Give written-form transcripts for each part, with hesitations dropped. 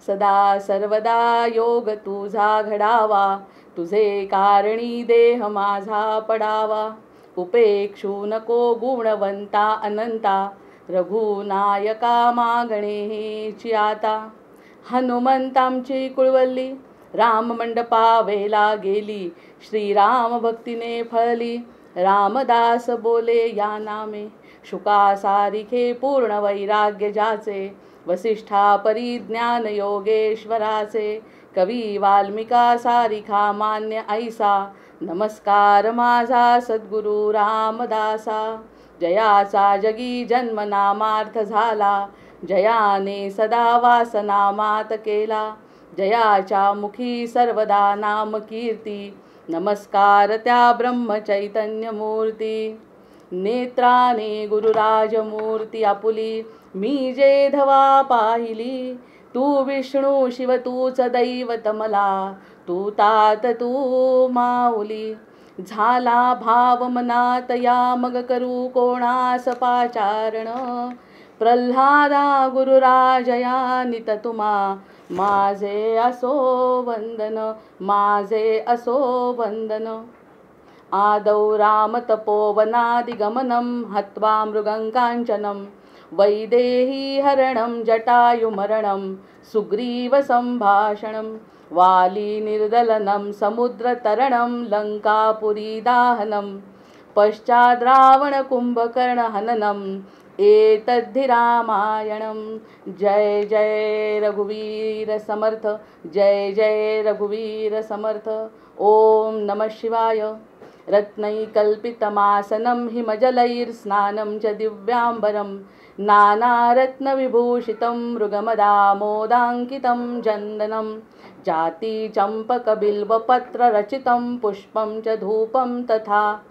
सदा सर्वदा योग तुझा घडावा, तुझे कारणी देह माझा पडावा. उपेक्षू नको गुणवंता अनंता, रघुनायका मागणे हेची आता. हनुमंतांची कुळवली राम मंडपावेला गेली, श्रीराम भक्तीने फळली. रामदास बोले या नामे, शुका सारिखे पूर्ण वैराग्य ज्याचे. वसिष्ठा परिज्ञान योगेश्वराचे, कवी वाल्मिका सारिखा मान्य ऐसा. नमस्कार माझा सद्गुरु रामदासा, जयाचा जगी जन्म नामार्थ झाला. जयाने सदा वासनामात केला, जयाच्या मुखी सर्वदा नाम कीर्ती. नमस्कार त्या ब्रह्मचैतन्य मूर्ती. नेत्राने गुरुराजमूर्ती आपुली, मी जे धवा पाहिली. तू विष्णू शिव तूच दैवत मला, तू तात तू माऊली. झाला भाव मनात या मग करू कोणास पाचारण. प्रल्हादा गुरुराजया नित तुम्हा, माझे असो वंदन, माझे असो वंदन. आदौ राम तपोवनादिगमनं, हत्वा मृगङ्काञ्चनं. वैदेही हरणं जटायुमरणं, सुग्रीव संभाषणं. वाली निर्दलनं समुद्रतरणं, लङ्कापुरी दाहनं. पश्चाद् रावण कुंभकर्ण हननं, एतद्धि रामायणं. जय जय रघुवीर समर्थ, जय जय रघुवीर समर्थ. ओम नमः शिवाय. रत्नैकल्पितमासनं हिमजलैर्स्नानं च दिव्याम्बरं, नानारत्नविभूषितं मृगमदामोदाङ्कितं चन्दनं. जातिचम्पकबिल्वपत्ररचितं पुष्पं च धूपं तथा.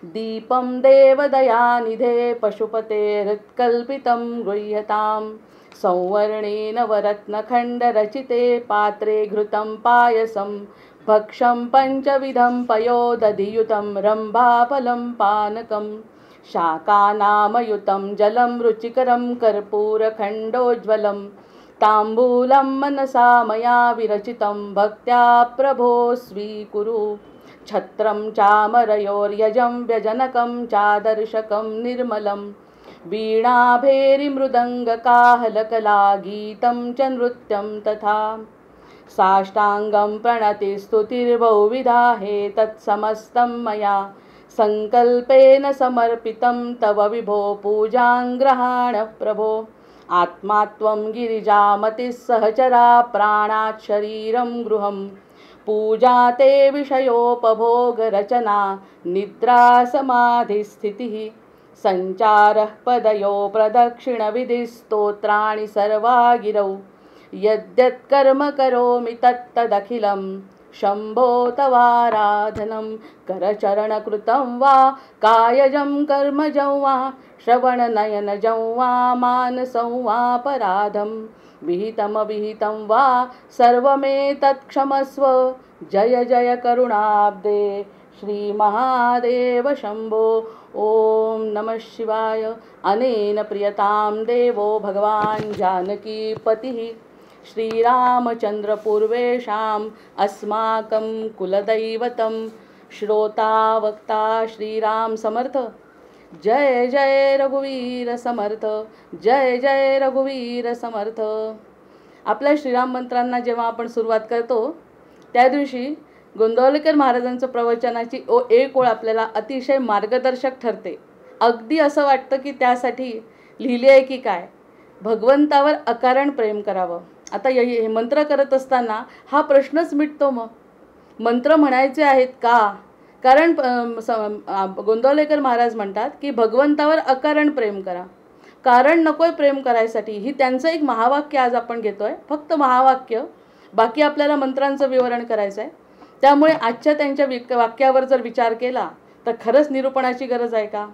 दीपं देवदयानिधे पशुपते हृत्कल्पितं गृह्यतां. संवर्णेन वरत्नखण्डरचिते पात्रे घृतं पायसं, भक्षं पञ्चविधं पयोदधियुतं रम्भाफलं पानकं. शाकानामयुतं जलं रुचिकरं कर्पूरखण्डोज्ज्वलं. ताम्बूलं मनसा मया विरचितं, भक्त्या प्रभो स्वीकुरु. छत्रं चामरयोर्यजं व्यजनकं चादर्शकं निर्मलं. वीणाभेरिमृदङ्गकाहलकला गीतं च नृत्यं तथा. साष्टाङ्गं प्रणतिस्तुतिर्बहुविधा हे तत्समस्तं मया. संकल्पेन समर्पितं तव विभो पूजां गृहाण प्रभो. आत्मा त्वं गिरिजामतिः सहचरा, प्राणात् शरीरं गृहम्. पूजा ते विषयोपभोगरचना, निद्रा समाधिस्थितिः. सञ्चारः पदयो प्रदक्षिणविधिस्तोत्राणि सर्वा गिरौ. यद्यत्कर्म करोमि तत्तदखिलं, शम्भो तवाराधनं. करचरणकृतं वा कायजं कर्मजं वा, श्रवणनयनजं वा मानसं वापराधं. विहितमविहितं वा सर्वमेतत्क्षमस्व. जय जय करुणाब्दे श्री महादेव शंभो. ओम नमः शिवाय. अनेन प्रियतां देवो भगवान् जानकीपतिः, श्रीरामचन्द्रपूर्वेषाम् अस्माकं कुलदैवतं. श्रोता वक्ता श्रीराम समर्थ. जय जय रघुवीर समर्थ, जय जय रघुवीर समर्थ. आपल्या श्रीराम मंत्रांना जेव्हा आपण सुरुवात करतो त्या दिवशी गोंदवलेकर महाराजांचं प्रवचनाची एक ओळ आपल्याला अतिशय मार्गदर्शक ठरते. अगदी असं वाटतं की त्यासाठी लिहिले आहे की काय, भगवंतावर अकारण प्रेम करावं. आता हे मंत्र करत असताना हा प्रश्नच मिटतो. मग मंत्र म्हणायचे आहेत का? कारण गोंदवलेकर महाराज म्हणतात की भगवंतावर अकारण प्रेम करा, कारण नकोय प्रेम करायसाठी. ही त्यांचं एक महावाक्य आज आपण घेतोय, फक्त महावाक्य. बाकी आपल्याला मंत्रांचं विवरण करायचं आहे. त्यामुळे आजच्या त्यांच्या वाक्यावर जर विचार केला तर खरंच निरूपणाची गरज आहे का?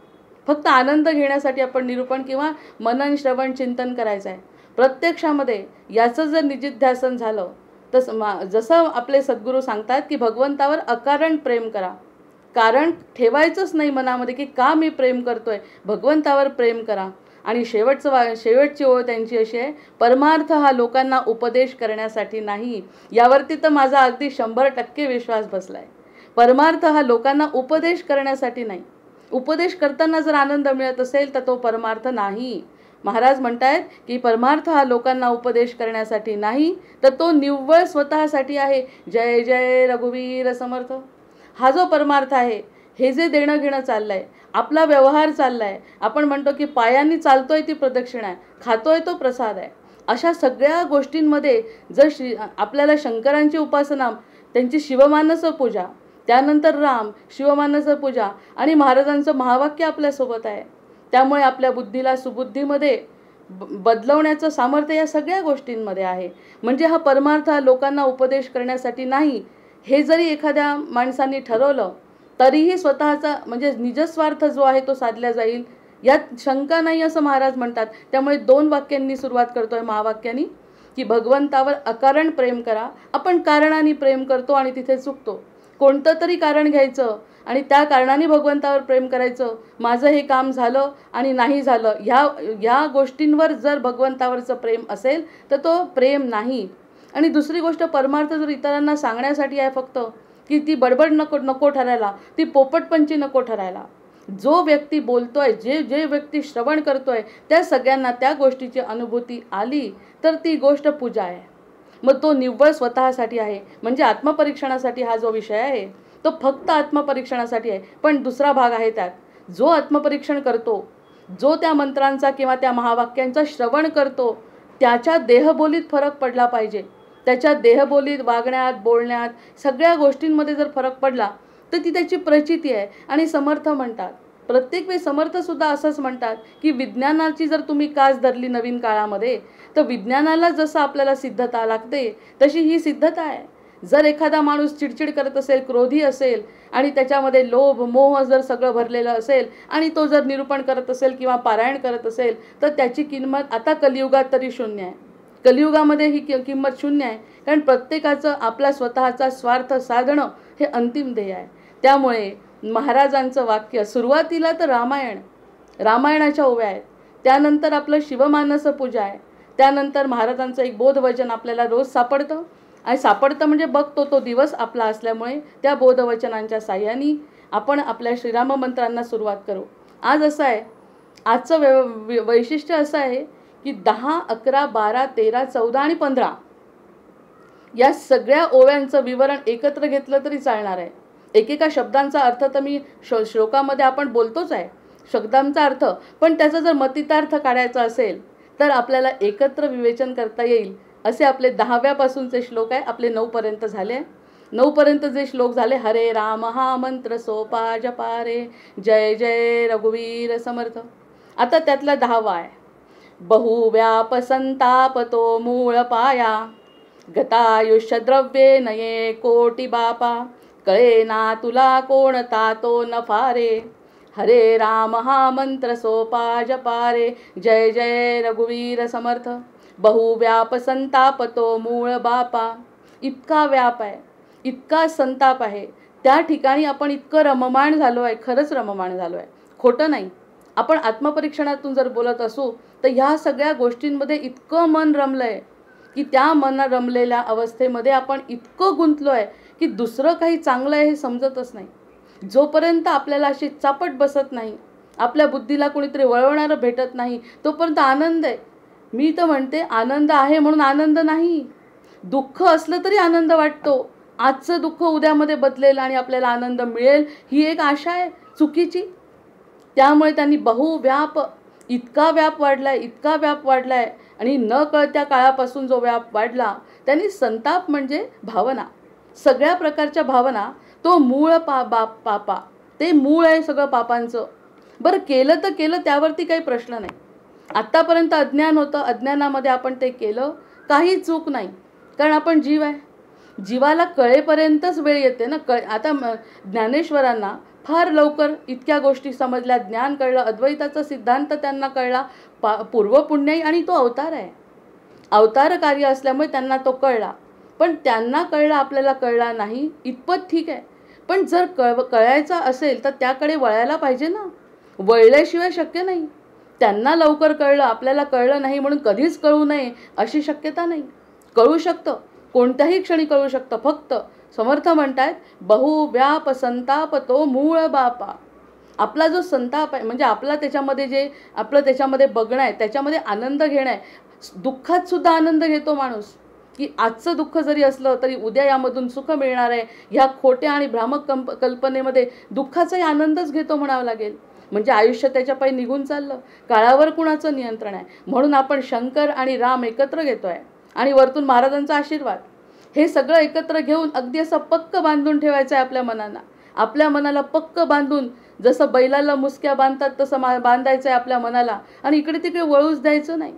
फक्त आनंद घेण्यासाठी आपण निरूपण किंवा मनन श्रवण चिंतन करायचं आहे. प्रत्यक्षामध्ये याचं जर निजिध्यासन झालं तर जसं आपले सद्गुरू सांगतात की भगवंतावर अकारण प्रेम करा. कारण ठेवायचंच नाही मनामध्ये की का मी प्रेम करतोय, भगवंतावर प्रेम करा. आणि शेवटची ओळ त्यांची अशी आहे, परमार्थ हा लोकांना उपदेश करण्यासाठी नाही. यावरती तर माझा अगदी 100% विश्वास बसलाय. परमार्थ हा लोकांना उपदेश करण्यासाठी नाही. उपदेश करताना जर आनंद मिळत असेल तर तो परमार्थ नाही. महाराज म्हणतायत की परमार्थ हा लोकांना उपदेश करण्यासाठी नाही, तर तो निव्वळ स्वतःसाठी आहे. जय जय रघुवीर समर्थ. हा जो परमार्थ आहे, हे जे देणं घेणं चाललंय, आपला व्यवहार चाललाय, आपण म्हणतो की पायांनी चालतोय ती प्रदक्षिणा आहे, खातोय तो प्रसाद आहे, अशा सगळ्या गोष्टींमध्ये जर आपल्याला शंकरांची उपासना, त्यांची शिवमानस पूजा, त्यानंतर राम शिवमानस पूजा आणि महाराजांचं महावाक्य आपल्यासोबत आहे, त्यामुळे आपल्या बुद्धीला सुबुद्धीमध्ये बदलवण्याचं सामर्थ्य या सगळ्या गोष्टींमध्ये आहे. म्हणजे हा परमार्थ लोकांना उपदेश करण्यासाठी नाही, हे जरी एखाद्या माणसांनी ठरवलं तरीही स्वतःचा म्हणजे निजस्वार्थ जो आहे तो साधला जाईल, यात शंका नाही असं महाराज म्हणतात. त्यामुळे 2 वाक्यांनी सुरुवात करतोय महावाक्यांनी, की भगवंतावर अकारण प्रेम करा. आपण कारणाने प्रेम करतो आणि तिथे चुकतो. कोणतं तरी कारण घ्यायचं आणि त्या कारणाने भगवंतावर प्रेम करायचं. माझं हे काम झालं आणि नाही झालं, ह्या गोष्टींवर जर भगवंतावरचं प्रेम असेल तर तो प्रेम नाही. आणि दुसरी गोष्ट, परमार्थ जर इतरांना सांगण्यासाठी आहे फक्त, की ती बडबड नको ठरायला, ती पोपटपंची नको ठरायला. जो व्यक्ती बोलतोय, जे व्यक्ती श्रवण करतोय, त्या सगळ्यांना त्या गोष्टीची अनुभूती आली तर ती गोष्ट पूजा आहे. मग तो निव्वळ स्वतःसाठी आहे. म्हणजे आत्मपरीक्षणासाठी हा जो विषय आहे तो फक्त आत्मपरीक्षणासाठी आहे. पण दुसरा भाग आहे त्यात, जो आत्मपरीक्षण करतो, जो त्या मंत्रांचा किंवा त्या महावाक्यांचा श्रवण करतो, त्याच्या देहबोलीत फरक पडला पाहिजे. त्याच्या देहबोलीत, वागण्यात, बोलण्यात, सगळ्या गोष्टींमध्ये जर फरक पडला तर ती त्याची प्रचिती आहे. आणि समर्थ म्हणतात, प्रत्येक वेळी समर्थसुद्धा असंच म्हणतात की विज्ञानाची जर तुम्ही कास धरली नवीन काळामध्ये, तर विज्ञानाला जसं आपल्याला सिद्धता लागते तशी ही सिद्धता आहे. जर एखादा माणूस चिडचिड करत असेल, क्रोधी असेल आणि त्याच्यामध्ये लोभ मोह जर सगळं भरलेलं असेल आणि तो जर निरूपण करत असेल किंवा पारायण करत असेल, तर त्याची किंमत आता कलियुगात तरी शून्य आहे. कलियुगामध्ये ही किंमत शून्य आहे, कारण प्रत्येकाचं आपला स्वतःचा स्वार्थ साधणं हे अंतिम ध्येय आहे. त्यामुळे महाराजांचं वाक्य सुरुवातीला तर रामायणाच्या ओव्या आहेत, त्यानंतर आपलं शिवमानस पूजा आहे, त्यानंतर महाराजांचं एक बोधवचन आपल्याला रोज सापडतं. आणि सापडतं म्हणजे बघतो तो दिवस आपला असल्यामुळे त्या बोधवचनांच्या साह्याने आपण आपल्या श्रीराम मंत्रांना सुरुवात करू. आज असं आहे, आजचं वैशिष्ट्य असं आहे की 10, 11, 12, 13, 14 आणि 15 या सगळ्या ओव्यांचं विवरण एकत्र घेतलं तरी चालणार आहे. एकेका शब्दांचा अर्थ तर मी श्लोकामध्ये आपण बोलतोच आहे, शब्दांचा अर्थ, पण त्याचा जर मतितार्थ काढायचा असेल तर आपल्याला एकत्र विवेचन करता येईल. असे आपले 10व्यापासूनचे श्लोक आहे. आपले 9 पर्यंत झाले. 9 पर्यंत जे श्लोक झाले, हरे राम हा मंत्र सोपा जपा रे, जय जय रघुवीर समर्थ. आता त्यातला 10वा आहे, बहुव्याप संतापतो मूळ पाया, गतायुष्य द्रव्ये नये कोटी बापा, कळे ना तुला कोणता तो नफा रे, हरे राम हा मंत्र सोपा जपा रे, जय जय रघुवीर समर्थ. बहुव्याप संतापतो मूळ बापा. इतका व्याप आहे, इतका संताप आहे, त्या ठिकाणी आपण इतकं रममाण झालो आहे, खरंच रममाण झालो आहे, खोटं नाही. आपण आत्मपरीक्षणातून जर बोलत असू तर ह्या सगळ्या गोष्टींमध्ये इतकं मन रमलं आहे की त्या मन रमलेल्या अवस्थेमध्ये आपण इतकं गुंतलो आहे की दुसरं काही चांगलं आहे हे समजतच नाही. जोपर्यंत आपल्याला अशी चापट बसत नाही, आपल्या बुद्धीला कोणीतरी वळवणारं भेटत नाही, तोपर्यंत आनंद आहे. मी तर म्हणते आनंद आहे म्हणून आनंद नाही. दुःख असलं तरी आनंद वाटतो. आजचं दुःख उद्यामध्ये बदलेल आणि आपल्याला आनंद मिळेल ही एक आशा आहे चुकीची. त्यामुळे त्यांनी बहुव्याप, इतका व्याप वाढलाय आणि न कळत्या काळापासून जो व्याप वाढला, त्यांनी संताप म्हणजे भावना, सगळ्या प्रकारच्या भावना, तो मूळ पापा, ते मूळ आहे सगळं पापांचं. बरं केलं तर केलं, त्यावरती काही प्रश्न नाही. आत्तापर्यंत अज्ञान होतं, अज्ञानामध्ये आपण ते केलं, काही चूक नाही, कारण आपण जीव आहे. जीवाला कळेपर्यंतच वेळ येते ना. आता ज्ञानेश्वरांना फार लवकर इतक्या गोष्टी समजल्या, ज्ञान कळलं, अद्वैताचा सिद्धांत त्यांना कळला, पूर्वपुण्याई, आणि तो अवतार आहे, अवतार कार्य असल्यामुळे त्यांना तो कळला. पण त्यांना कळला, आपल्याला कळला नाही, इतपत ठीक आहे. पण जर कळायचा असेल तर त्याकडे वळायला पाहिजे ना, वळल्याशिवाय शक्य नाही. त्यांना लवकर कळलं, आपल्याला कळलं नाही म्हणून कधीच कळू नये अशी शक्यता नाही. कळू शकतं, कोणत्याही क्षणी कळू शकतं. फक्त समर्थ म्हणतायत बहुव्याप संताप तो मूळ बापा. आपला जो संताप आहे म्हणजे आपला त्याच्यामध्ये जे आपलं त्याच्यामध्ये बघणं आहे, त्याच्यामध्ये आनंद घेणं आहे. दुःखात सुद्धा आनंद घेतो माणूस, की आजचं दुःख जरी असलं तरी उद्या यामधून सुख मिळणार आहे. ह्या खोट्या आणि भ्रामक कल्पनेमध्ये दुःखाचाही आनंदच घेतो म्हणावं लागेल. म्हणजे आयुष्य त्याच्या पायी निघून चाललं. काळावर कुणाचं नियंत्रण आहे. म्हणून आपण शंकर आणि राम एकत्र घेतोय आणि वरतून महाराजांचा आशीर्वाद. हे सगळं एकत्र घेऊन अगदी असं पक्क बांधून ठेवायचं आहे आपल्या मनाला. आपल्या मनाला पक्क बांधून, जसं बैलाला मुसक्या बांधतात तसं बांधायचं आहे आपल्या मनाला आणि इकडे तिकडे वळूच द्यायचं नाही.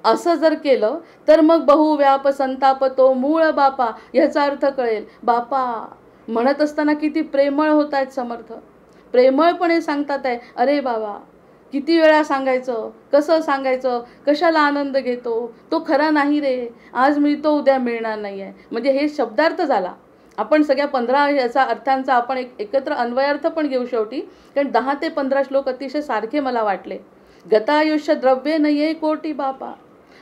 असं जर केलं तर मग बहुव्याप संताप तो मूळ बापा ह्याचा अर्थ कळेल. बापा म्हणत असताना किती प्रेमळ होत आहेत समर्थ. प्रेमळपणे सांगतात आहे, अरे बाबा किती वेळा सांगायचं, कसं सांगायचं, कशाला आनंद घेतो, तो खरा नाही रे, आज मिळतो उद्या मिळणार नाही आहे. म्हणजे हे शब्दार्थ झाला. आपण सगळ्या 15 याचा अर्थांचा आपण एकत्र अन्वयार्थ पण घेऊ शेवटी. कारण 10 ते 15 श्लोक अतिशय सारखे मला वाटले. गतायुष्य द्रव्य नये कोटी बापा.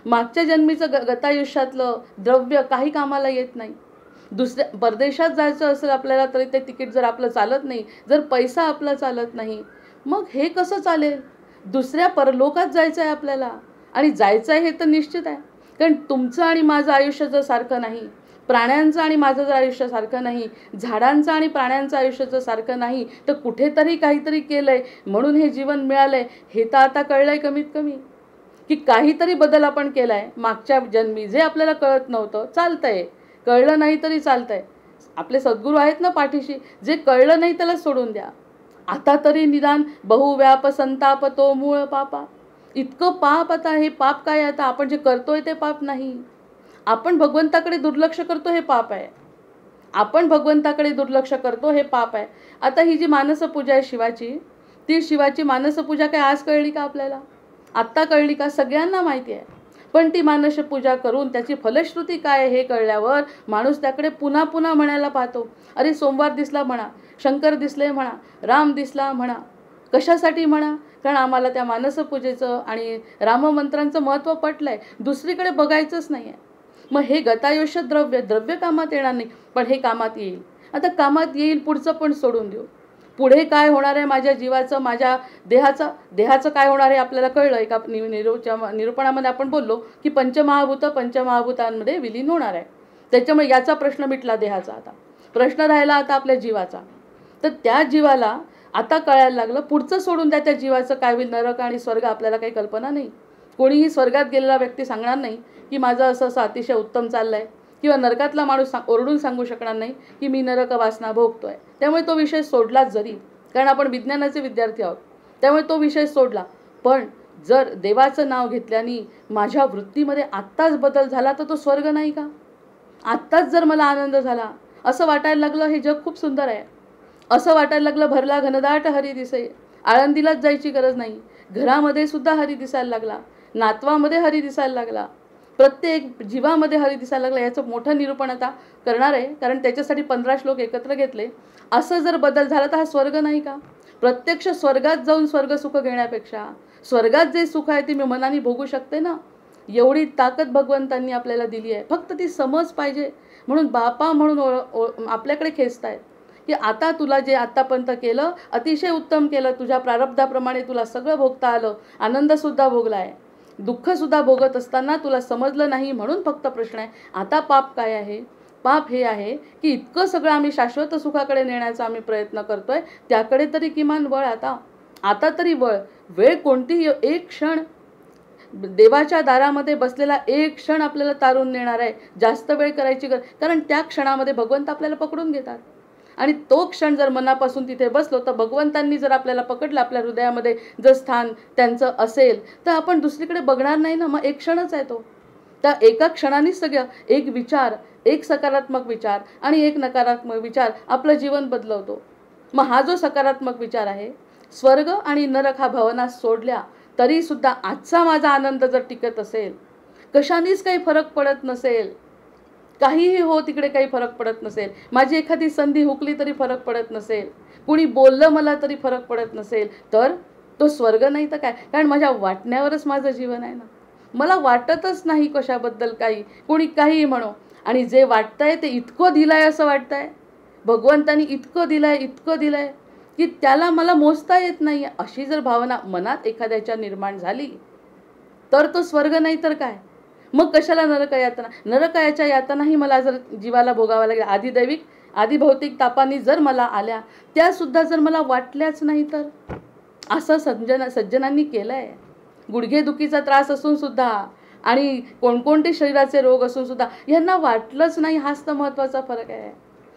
मागच्या जन्मीचं गतायुष्यातलं द्रव्य काही कामाला येत नाही. दुसऱ्या परदेशात जायचं असेल आपल्याला तरी ते तिकीट जर आपलं चालत नाही, जर पैसा आपला चालत नाही, मग हे कसं चालेल. दुसऱ्या परलोकात जायचं आहे आपल्याला आणि जायचं आहे हे तर निश्चित आहे. कारण तुमचं आणि माझं आयुष्य जर सारखं नाही, प्राण्यांचं आणि माझं जर आयुष्य सारखं नाही, झाडांचं आणि प्राण्यांचं आयुष्य जर सारखं नाही, तर कुठेतरी काहीतरी केलंय म्हणून हे जीवन मिळालंय हे तर आता कळलंय कमीत कमी, की काहीतरी बदल आपण केलाय मागच्या जन्मी. जे आपल्याला कळत नव्हतं चालतंय, कळलं नाही तरी चालतंय. आपले सद्गुरू आहेत ना पाठीशी. जे कळलं नाही त्याला सोडून द्या. आता तरी निदान बहुव्याप संताप तो मूळ पापा. इतकं पाप, आता हे पाप काय, आता आपण जे करतोय ते पाप नाही. आपण भगवंताकडे दुर्लक्ष करतो हे पाप आहे. आपण भगवंताकडे दुर्लक्ष करतो हे पाप आहे. आता ही जी मानसपूजा आहे शिवाची, ती शिवाची मानसपूजा काय आज कळली का आपल्याला? आत्ता कळली का? सगळ्यांना माहिती आहे. पण ती मानसपूजा करून त्याची फलश्रुती काय हे कळल्यावर माणूस त्याकडे पुन्हा पुन्हा म्हणायला पाहतो. अरे सोमवार दिसला म्हणा, शंकर दिसले म्हणा, राम दिसला म्हणा. कशासाठी म्हणा? कारण आम्हाला त्या मानसपूजेचं आणि राममंत्रांचं महत्त्व पटलं आहे. दुसरीकडे बघायचंच नाही आहे. मग हे गतायुष्य द्रव्य कामात येणार नाही, पण हे कामात येईल. आता कामात येईल, पुढचं पण सोडून देऊ. पुढे काय होणार आहे माझ्या जीवाचं, माझ्या देहाचं काय होणार आहे आपल्याला कळलं. एका निरूपणामध्ये आपण बोललो की पंचमहाभूतांमध्ये विलीन होणार आहे. त्याच्यामुळे याचा प्रश्न मिटला देहाचा. आता प्रश्न राहिला आता आपल्या जीवाचा. तर त्या जीवाला आता कळायला लागलं, पुढचं सोडून द्या. त्या जीवाचं काय होईल, नरक आणि स्वर्ग आपल्याला काही कल्पना नाही. कोणीही स्वर्गात गेलेला व्यक्ती सांगणार नाही की माझं असं अतिशय उत्तम चाललं आहे, किंवा नरकातला माणूस ओरडून सांगू शकणार नाही की मी नरक वासना भोगतोय. त्यामुळे तो विषय सोडलाच. जरी कारण आपण विज्ञानाचे विद्यार्थी आहोत त्यामुळे तो विषय सोडला. पण जर देवाचं नाव घेतल्याने माझ्या वृत्तीमध्ये आत्ताच बदल झाला तर तो स्वर्ग नाही का? आत्ताच जर मला आनंद झाला, असं वाटायला लागलं हे जग खूप सुंदर आहे, असं वाटायला लागलं भरला घनदाट हरी दिसे, आळंदीलाच जायची गरज नाही, घरामध्ये सुद्धा हरी दिसायला लागला, नातवामध्ये हरी दिसायला लागला, प्रत्येक जीवामध्ये हरी दिसायला लागला. याचं मोठं निरूपण आता करणार आहे, कारण त्याच्यासाठी 15 श्लोक एकत्र घेतले. असं जर बदल झाला तर हा स्वर्ग नाही का? प्रत्यक्ष स्वर्गात जाऊन स्वर्ग सुख घेण्यापेक्षा स्वर्गात जे सुख आहे ते मी मनाने भोगू शकते ना. एवढी ताकद भगवंतांनी आपल्याला दिली आहे. फक्त ती समज पाहिजे. म्हणून बापा म्हणून आपल्याकडे खेचतायत की आता तुला जे आत्तापर्यंत केलं अतिशय उत्तम केलं. तुझ्या प्रारब्धाप्रमाणे तुला सगळं भोगता आलं, आनंदसुद्धा भोगला आहे, दुःखसुद्धा भोगत असताना तुला समजलं नाही म्हणून फक्त प्रश्न आहे आता पाप काय आहे? पाप हे आहे की इतकं सगळं आम्ही शाश्वत सुखाकडे नेण्याचा आम्ही प्रयत्न करतोय, त्याकडे तरी किमान वळ. आता तरी वळ. वेळ कोणतीही एक क्षण, देवाच्या दारामध्ये बसलेला एक क्षण आपल्याला तारून नेणार आहे. जास्त वेळ करायची कारण त्या क्षणामध्ये भगवंत आपल्याला पकडून घेतात. आणि तो क्षण जर मनापासून तिथे बसलो तर भगवंतांनी जर आपल्याला पकडलं, आपल्या हृदयामध्ये जर स्थान त्यांचं असेल तर आपण दुसरीकडे बघणार नाही ना. मग एक क्षणच आहे तो. त्या एका क्षणानेच सगळं, एक विचार, एक सकारात्मक विचार आणि एक नकारात्मक विचार आपलं जीवन बदलवतो. मग हा जो सकारात्मक विचार आहे, स्वर्ग आणि नरक हा भवनात सोडल्या तरी सुद्धा आजचा माझा आनंद जर टिकत असेल, कशानेच काही फरक पडत नसेल, काहीही हो तिकडे काही फरक पडत नसेल, माझी एखादी संधी हुकली तरी फरक पडत नसेल, कुणी बोललं मला तरी फरक पडत नसेल, तर तो स्वर्ग नाही तर काय, कारण माझ्या वाटण्यावरच माझं जीवन आहे ना. मला वाटतच नाही कशाबद्दल काही, कोणी काही म्हणो. आणि जे वाटतंय ते इतकं दिलंय असं वाटतंय, भगवंतानी इतकं दिलंय, इतकं दिलंय की त्याला मला मोजता येत नाही. अशी जर भावना मनात एखाद्याच्या निर्माण झाली तर तो स्वर्ग नाही तर काय. मग कशाला नरक यातना. नरकायाच्या यातनाही मला जर जीवाला भोगावा लागेल, आदिदैविक आदिभौतिक तापांनी जर मला आल्या, त्यासुद्धा जर मला वाटल्याच नाही तर. असं सज्जनांनी केलं आहे. गुडघेदुखीचा त्रास असून सुद्धा आणि कोणकोणते शरीराचे रोग असून सुद्धा ह्यांना वाटलंच नाही. हाच तर महत्त्वाचा फरक आहे.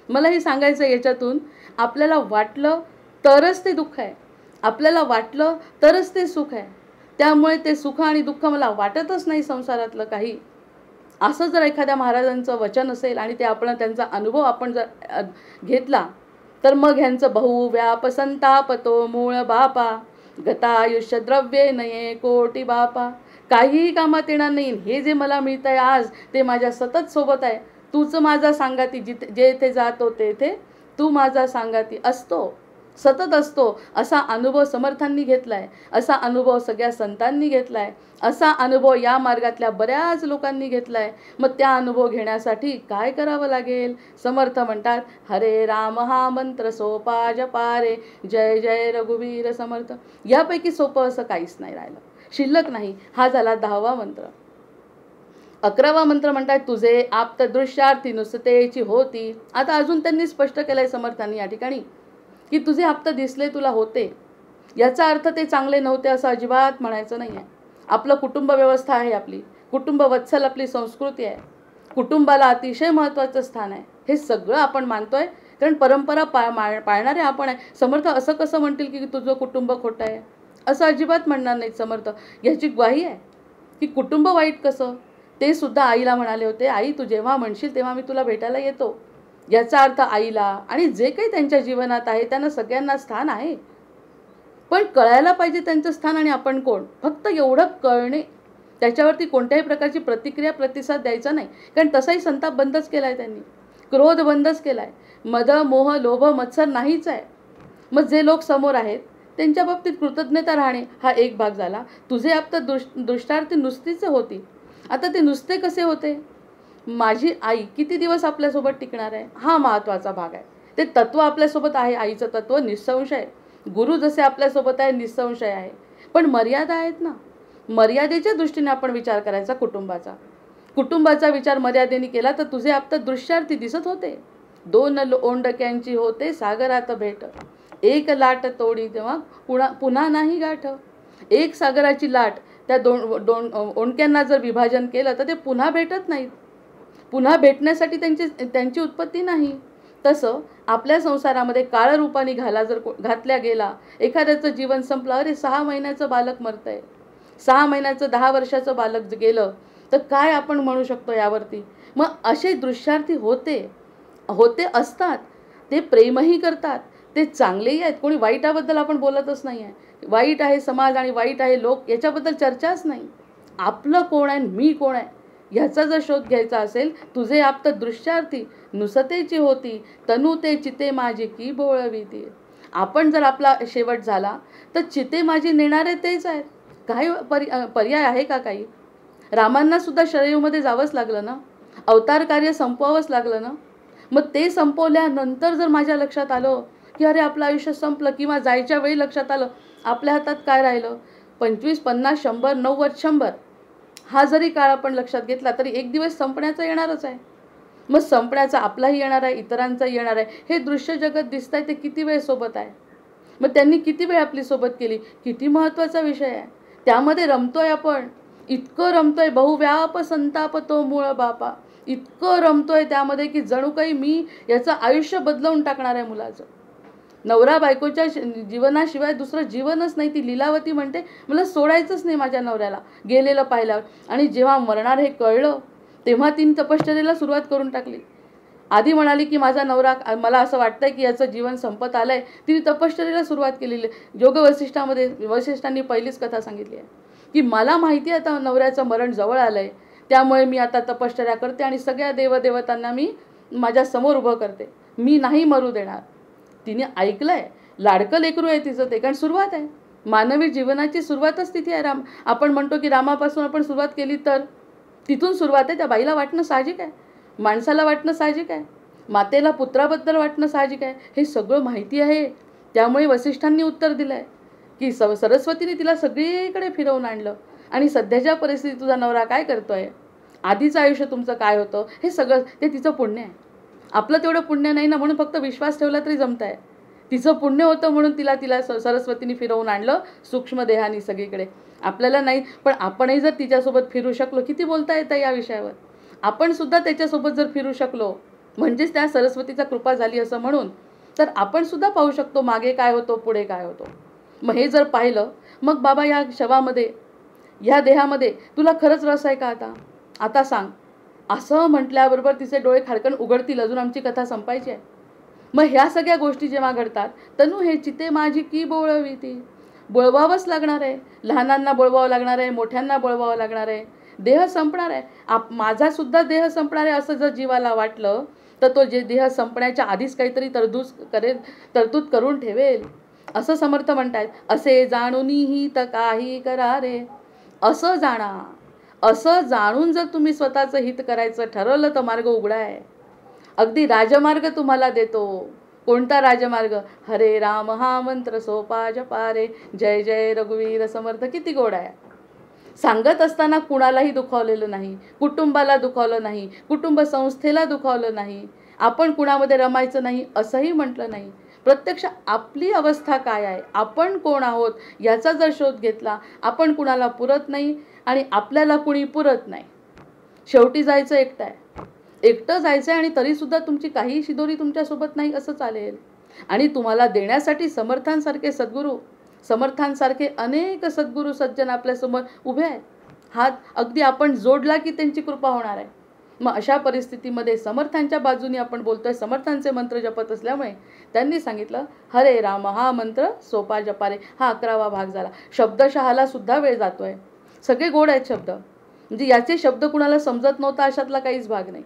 मला हे सांगायचं आहे, याच्यातून आपल्याला वाटलं तरच ते दुःख आहे, आपल्याला वाटलं तरच ते सुख आहे. त्यामुळे ते सुख आणि दुःख मला वाटतच नाही संसारातलं काही. असं जर एखाद्या महाराजांचं वचन असेल आणि ते आपण त्यांचा अनुभव आपण जर घेतला तर मग ह्यांचं बहु व्याप संतापतो मूळ बापा गतायुष्य द्रव्ये नये कोटी बापा. काहीही कामात येणार नाही. हे जे मला मिळतं आहे आज ते माझ्या सतत सोबत आहे. तूच माझा सांगाती, जेथे जातो तेथे तू माझा सांगाती असतो, सतत असतो. असा अनुभव समर्थांनी घेतलाय, असा अनुभव सगळ्या संतांनी घेतलाय, असा अनुभव या मार्गातल्या बऱ्याच लोकांनी घेतलाय. मग त्या अनुभव घेण्यासाठी काय करावं लागेल. समर्थ म्हणतात, हरे राम हा मंत्र सोपा जपारे, जय जय रघुवीर समर्थ. यापैकी सोपं असं काहीच नाही राहिलं, शिल्लक नाही. हा झाला 10वा मंत्र. 11वा मंत्र म्हणतात, तुझे आप्त दृश्यार्थी नुसतेची होती. आता अजून त्यांनी स्पष्ट केलंय समर्थांनी या ठिकाणी की तुझे आप्त दिसले तुला होते. याचा अर्थ ते चांगले नव्हते असं अजिबात म्हणायचं नाही आहे. आपलं कुटुंब व्यवस्था आहे, आपली कुटुंब वत्सल आपली संस्कृती आहे. कुटुंबाला अतिशय महत्त्वाचं स्थान आहे. हे सगळं आपण मानतोय कारण परंपरा पाळणारे आपण आहे. समर्थ असं कसं म्हणतील की तुझं कुटुंब खोटं आहे, असं अजिबात म्हणणार नाहीत समर्थ. याची ग्वाही आहे की कुटुंब वाईट कसं. ते सुद्धा आईला म्हणाले होते, आई तू जेव्हा म्हणशील तेव्हा मी तुला भेटायला येतो. याचा अर्थ आईला आणि जे काही त्यांच्या जीवनात आहे त्यांना सगळ्यांना स्थान आहे, पण कळायला पाहिजे त्यांचं स्थान आणि आपण कोण. फक्त एवढं कळणे, त्याच्यावरती कोणत्याही प्रकारची प्रतिक्रिया प्रतिसाद द्यायचा नाही, कारण तसाही संताप बंदच केला आहे त्यांनी, क्रोध बंदच केला आहे, मद मोह लोभ मत्सर नाहीच आहे. मग जे लोक समोर आहेत त्यांच्या बाबतीत कृतज्ञता राहणे हा एक भाग झाला. तुझे आप्त दृष्टार्थी नुसतीच होती. आता ते नुसते कसे होते. माझी आई किती दिवस आपल्यासोबत टिकणार आहे हा महत्त्वाचा भाग आहे. ते तत्व आपल्यासोबत आहे, आईचं तत्व निस्संशय. गुरु जसे आपल्यासोबत आहे निस्संशय आहे, पण मर्यादा आहेत ना. मर्यादेच्या दृष्टीने आपण विचार करायचा कुटुंबाचा. कुटुंबाचा विचार मर्यादेने केला तर तुझे आप्त दृश्यार्थी दिसत होते. 2 ओंडक्यांची होते सागरात भेट, एक लाट तोडी तेव्हा पुन्हा नाही गाठ. एक सागराची लाट त्या दोन ओंडक्यांना जर विभाजन केलं तर ते पुन्हा भेटत नाहीत. पुन्हा भेटण्यासाठी त्यांची उत्पत्ती नाही. तसं आपल्या संसारामध्ये काळरूपाने घातल्या गेला. एखाद्याचं जीवन संपलं, अरे 6 महिन्याचं बालक मरतंय, 6 महिन्याचं 10 वर्षाचं बालक गेलं तर काय आपण म्हणू शकतो यावरती. मग असे दृश्यार्थी होते असतात. ते प्रेमही करतात, ते चांगलेही आहेत. कोणी वाईटाबद्दल आपण बोलतच नाही आहे. वाईट आहे समाज आणि वाईट आहे लोक याच्याबद्दल चर्चाच नाही. आपलं कोण आहे, मी कोण आहे ह्याचा जर शोध घ्यायचा असेल, तुझे आप्त दृश्यार्थी नुसतेची होती, तनु ते चिते माझी की बोळविती. आपण जर आपला शेवट झाला तर चिते माझी नेणारे तेच आहेत. काही पर्याय आहे का काही. रामांना सुद्धा शरयूमध्ये जावंच लागलं ना, अवतार कार्य संपवावंच लागलं ना. मग ते संपवल्यानंतर जर माझ्या लक्षात आलं की अरे आपलं आयुष्य संपलं, किंवा जायच्या वेळी लक्षात आलं आपल्या हातात काय राहिलं, 25, 50, 100, 90, 100 हा जरी काळ आपण लक्षात घेतला तरी एक दिवस संपण्याचा येणारच आहे. मग संपण्याचा आपलाही येणार आहे, इतरांचाही येणार आहे. हे दृश्य जगत दिसत आहे ते किती वेळ सोबत आहे. मग त्यांनी किती वेळ आपली सोबत केली, किती महत्त्वाचा विषय आहे. त्यामध्ये रमतोय आपण, इतकं रमतोय. बहुव्याप संताप तो मूळ बापा. इतकं रमतोय त्यामध्ये की जणू काही मी याचं आयुष्य बदलवून टाकणार आहे मुलाचं. नवरा बायकोच्या जीवनाशिवाय दुसरं जीवनच नाही. ती लीलावती म्हणते, मला सोडायचंच नाही माझ्या नवऱ्याला गेलेलं पाहिल्यावर. आणि जेव्हा मरणार हे कळलं तेव्हा तिने तपश्चर्येला सुरुवात करून टाकली. आधी म्हणाली की माझा नवरा, मला असं वाटतंय की याचं जीवन संपत आलंय. तिने तपश्चर्येला सुरुवात केलेली. योग वसिष्ठांनी पहिलीच कथा सांगितली आहे की मला माहिती आहे आता नवऱ्याचं मरण जवळ आलंय, त्यामुळे मी आता तपश्चर्या करते आणि सगळ्या देवदेवतांना मी माझ्या समोर उभं करते, मी नाही मरू देणार. तिने ऐकलंय. लाडकं लेकरू आहे तिचं ते, कारण सुरुवात आहे. मानवी जीवनाची सुरुवातच तिथे आहे. आपण म्हणतो की रामापासून आपण सुरुवात केली तर तिथून सुरुवात आहे. त्या बाईला वाटणं साहजिक आहे, माणसाला वाटणं साहजिक आहे, मातेला पुत्राबद्दल वाटणं साहजिक आहे. हे सगळं माहिती आहे. त्यामुळे वसिष्ठांनी उत्तर दिलं आहे की सरस्वतीने तिला सगळीकडे फिरवून आणलं आणि सध्याच्या परिस्थितीत तुझा नवरा काय करतोय, आधीचं आयुष्य तुमचं काय होतं, हे सगळं ते तिचं पुण्य आहे. आपलं तेवढं पुण्य नाही ना, म्हणून फक्त विश्वास ठेवला तरी जमत आहे. तिचं पुण्य होतं म्हणून तिला सरस्वतीने फिरवून आणलं सूक्ष्म देहानी सगळीकडे. आपल्याला नाही, पण आपणही जर तिच्यासोबत फिरू शकलो, किती बोलता येतं या विषयावर. आपण सुद्धा त्याच्यासोबत जर फिरू शकलो म्हणजेच त्या सरस्वतीचा कृपा झाली असं म्हणून, तर आपण सुद्धा पाहू शकतो मागे काय होतो, पुढे काय होतो. मग हे जर पाहिलं, मग बाबा या शवामध्ये, ह्या देहामध्ये तुला खरंच रस आहे का आता सांग, असं म्हटल्याबरोबर तिचे डोळे खाडकन उघडतील. अजून आमची कथा संपायची आहे. मग ह्या सगळ्या गोष्टी जेव्हा घडतात, तनु हे चिते माझी की बोळवी ती, बोळवावंच लागणार आहे. लहानांना बोळवावं लागणार आहे, मोठ्यांना बोळवावं लागणार आहे. देह संपणार आहे. माझा सुद्धा देह संपणार आहे असं जर जीवाला वाटलं तर तो जे देह संपण्याच्या आधीच काहीतरी तरतूद करून ठेवेल असं समर्थ म्हणतायत. असे जाणूनही तर काही करा रे, असं जाणा. असं जाणून जर तुम्ही स्वतःचं हित करायचं ठरवलं तर मार्ग उघडा आहे. अगदी राजमार्ग तुम्हाला देतो. कोणता राजमार्ग? हरे राम हा मंत्र सोपा जपा रे, जय जय रघुवीर समर्थ. किती गोड आहे. सांगत असताना कुणालाही दुखावलेलं नाही, कुटुंबाला दुखावलं नाही, कुटुंब संस्थेला दुखावलं नाही, आपण कुणामध्ये रमायचं नाही असंही म्हटलं नाही. प्रत्यक्ष आपली अवस्था काय आहे, आपण कोण आहोत याचा जर शोध घेतला, आपण कुणाला पुरत नाही आणि आपल्याला कुणी पुरत नाही. शेवटी जायचं एकटं आहे, एकटं जायचं आहे आणि तरीसुद्धा तुमची काही शिदोरी तुमच्यासोबत नाही असं चालेल. आणि तुम्हाला देण्यासाठी समर्थांसारखे सद्गुरू, समर्थांसारखे अनेक सद्गुरू सज्जन आपल्यासमोर उभे आहेत. हात अगदी आपण जोडला की त्यांची कृपा होणार आहे. मग अशा परिस्थितीमध्ये समर्थांच्या बाजूने आपण बोलतोय, समर्थांचे मंत्र जपत असल्यामुळे त्यांनी सांगितलं हरे राम हा मंत्र सोपा जपारे. हा 11वा भाग झाला. शब्दशहाला सुद्धा वेळ जातोय. सगळे गोड आहेत शब्द, म्हणजे याचे शब्द कुणाला समजत नव्हता अशातला काहीच भाग नाही.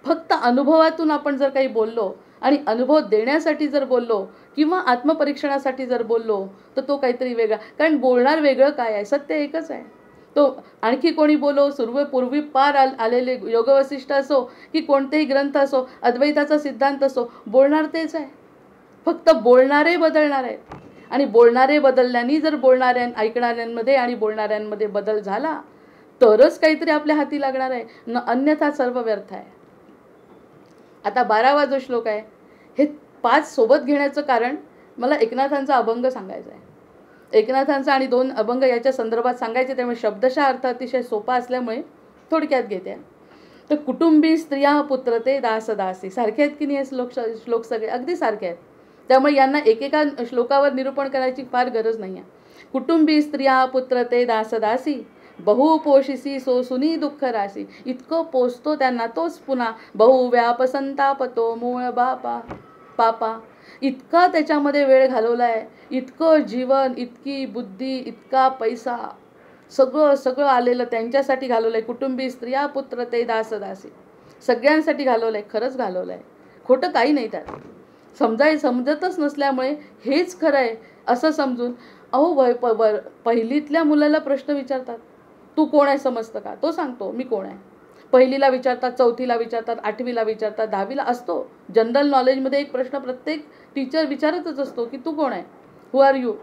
फक्त अनुभवातून आपण जर काही बोललो आणि अनुभव देण्यासाठी जर बोललो किंवा आत्मपरीक्षणासाठी जर बोललो तर तो काहीतरी वेगळा. कारण बोलणार वेगळं काय आहे, सत्य एकच आहे. तो आणखी कोणी बोलो, पूर्वी पार आलेले योगवसिष्ठ असो की कोणतेही ग्रंथ असो, अद्वैताचा सिद्धांत असो, बोलणार तेच आहे. फक्त बोलणारे बदलणार आहेत. आणि बोलणारे बदलल्याने जर ऐकणाऱ्यांमध्ये आणि बोलणाऱ्यांमध्ये बदल झाला तरच काहीतरी आपल्या हाती लागणार आहे, अन्यथा सर्व व्यर्थ आहे. आता 12वा जो श्लोक आहे, हे 5 सोबत घेण्याचं कारण मला एकनाथांचा अभंग सांगायचा आहे. एकनाथांचा आणि 2 अभंग याच्या संदर्भात सांगायचे, त्यामुळे शब्दशः अर्थ अतिशय सोपा असल्यामुळे थोडक्यात घेते. तर कुटुंबी स्त्रिया पुत्रते दास दासी, सारखे आहेत की नाही हे श्लोक सगळे अगदी सारखे आहेत. त्यामुळे यांना एकेका श्लोकावर निरूपण करायची फार गरज नाही आहे. कुटुंबी स्त्रिया पुत्रते दास दासी, बहु पोषिसी सोसुनी दुःख राशी. इतकं पोचतो त्यांना तोच पुन्हा बहु व्याप संतापतो मूळ बापा पापा. इतका त्याच्यामध्ये वेळ घालवला आहे, इतकं जीवन, इतकी बुद्धी, इतका पैसा, सगळं आलेलं त्यांच्यासाठी घालवलं आहे. कुटुंबी स्त्रिया पुत्र ते दास दासी, सगळ्यांसाठी घालवलं आहे. खरंच घालवलं आहे, खोटं काही नाही त्यात. समजतच नसल्यामुळे हेच खरं आहे असं समजून पहिलीतल्या मुलाला प्रश्न विचारतात, तू कोण आहे समजतं का? तो सांगतो मी कोण आहे. पहिलीला विचारतात, चौथीला विचारतात, 8वीला विचारतात, 10वीला असतो. जनरल नॉलेजमध्ये एक प्रश्न प्रत्येक टीचर विचारतच असतो की तू कोण आहे, हु आर यू.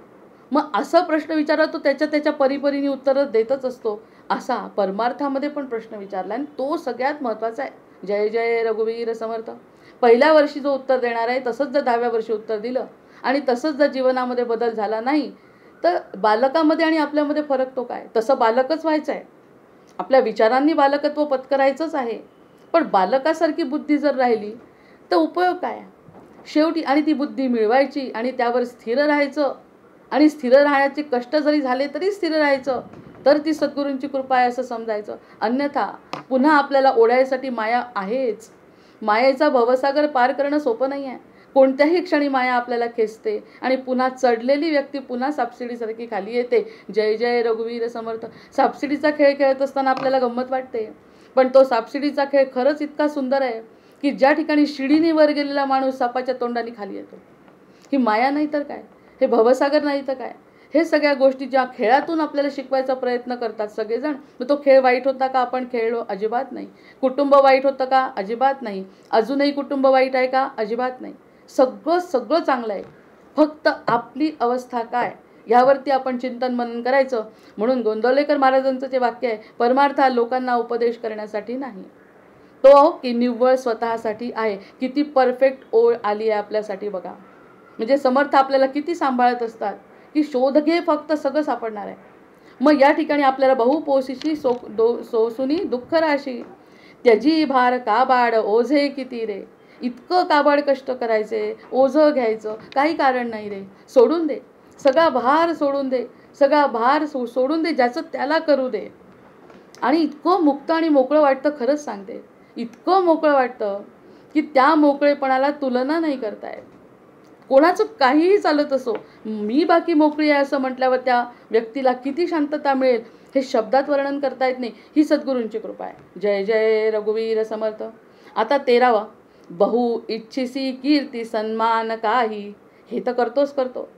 मग असा प्रश्न विचारला तो त्याच्या परीपरीने उत्तरच देतच असतो. असा परमार्थामध्ये पण प्रश्न विचारला आणि तो सगळ्यात महत्त्वाचा आहे. जय जय रघुवीर समर्थ. पहिल्या वर्षी जो उत्तर देणार आहे तसंच जर 10व्या वर्षी उत्तर दिलं आणि तसंच जर जीवनामध्ये बदल झाला नाही तर बालकामध्ये आणि आपल्यामध्ये फरक तो काय? तसं बालकच व्हायचं आहे, आपल्या विचारांनी बालकत्व पत्करायचंच आहे. पण बालकासारखी बुद्धी जर राहिली तर उपयोग काय शेवटी? आणि ती बुद्धी मिळवायची आणि त्यावर स्थिर राहायचं आणि स्थिर राहण्याचे कष्ट जरी झाले तरी स्थिर राहायचं, तर ती सद्गुरूंची कृपा आहे असं समजायचं. अन्यथा पुन्हा आपल्याला ओढायसाठी माया आहेच. मायेचा भवसागर पार करणं सोपं नाही आहे. कोणत्याही क्षणी माया आपल्याला खेचते आणि पुन्हा चढलेली व्यक्ती पुन्हा सापशिडीसारखी खाली येते. जय जय रघुवीर समर्थ. सापशिडीचा खेळ खेळत असताना आपल्याला गंमत वाटते, पण तो सापशिडीचा खेळ खरंच इतका सुंदर आहे की ज्या ठिकाणी शिडीने वर गेलेला माणूस सापाच्या तोंडाने खाली येतो. ही माया नाही तर काय, हे भवसागर नाही तर काय. हे सगळ्या गोष्टी ज्या खेळातून आपल्याला शिकवायचा प्रयत्न करतात सगळेजण, मग तो खेळ वाईट होता का आपण खेळलो? अजिबात नाही. कुटुंब वाईट होतं का? अजिबात नाही. अजूनही कुटुंब वाईट आहे का? अजिबात नाही. सगळं सगळं चांगलं आहे. फक्त आपली अवस्था काय यावरती आपण चिंतन मनन करायचं. म्हणून गोंदवलेकर महाराजांचं जे वाक्य आहे, परमार्थ हा लोकांना उपदेश करण्यासाठी नाही, तो की निव्वळ स्वतःसाठी आहे. किती परफेक्ट ओळ आली आहे आपल्यासाठी बघा. म्हणजे समर्थ आपल्याला किती सांभाळत असतात की शोध घे फक्त, सगळं सापडणार आहे. मग या ठिकाणी आपल्याला बहुपोषिशी सोसुनी दुःख राशी, त्याची भार काबाड ओझे किती रे. इतकं काबाड कष्ट करायचे, ओझं घ्यायचं, काही कारण नाही रे. सोडून दे सगळा भार, सोडून दे सगळा भार, सोडून दे, ज्याचं त्याला करू दे. आणि इतकं मुक्त आणि मोकळं वाटतं, खरंच सांगते, इतकं मोकळं वाटतं की त्या मोकळेपणाला तुलना नाही करतायत. कोणाचं काहीही चालत असो, मी बाकी मोकळी आहे असं म्हटल्यावर त्या व्यक्तीला किती शांतता मिळेल हे शब्दात वर्णन करता येत नाही. ही सद्गुरूंची कृपा आहे. जय जय रघुवीर समर्थ. आता 13वा, बहु इच्छिसी कीर्ती सन्मान काही. हे तर करतो.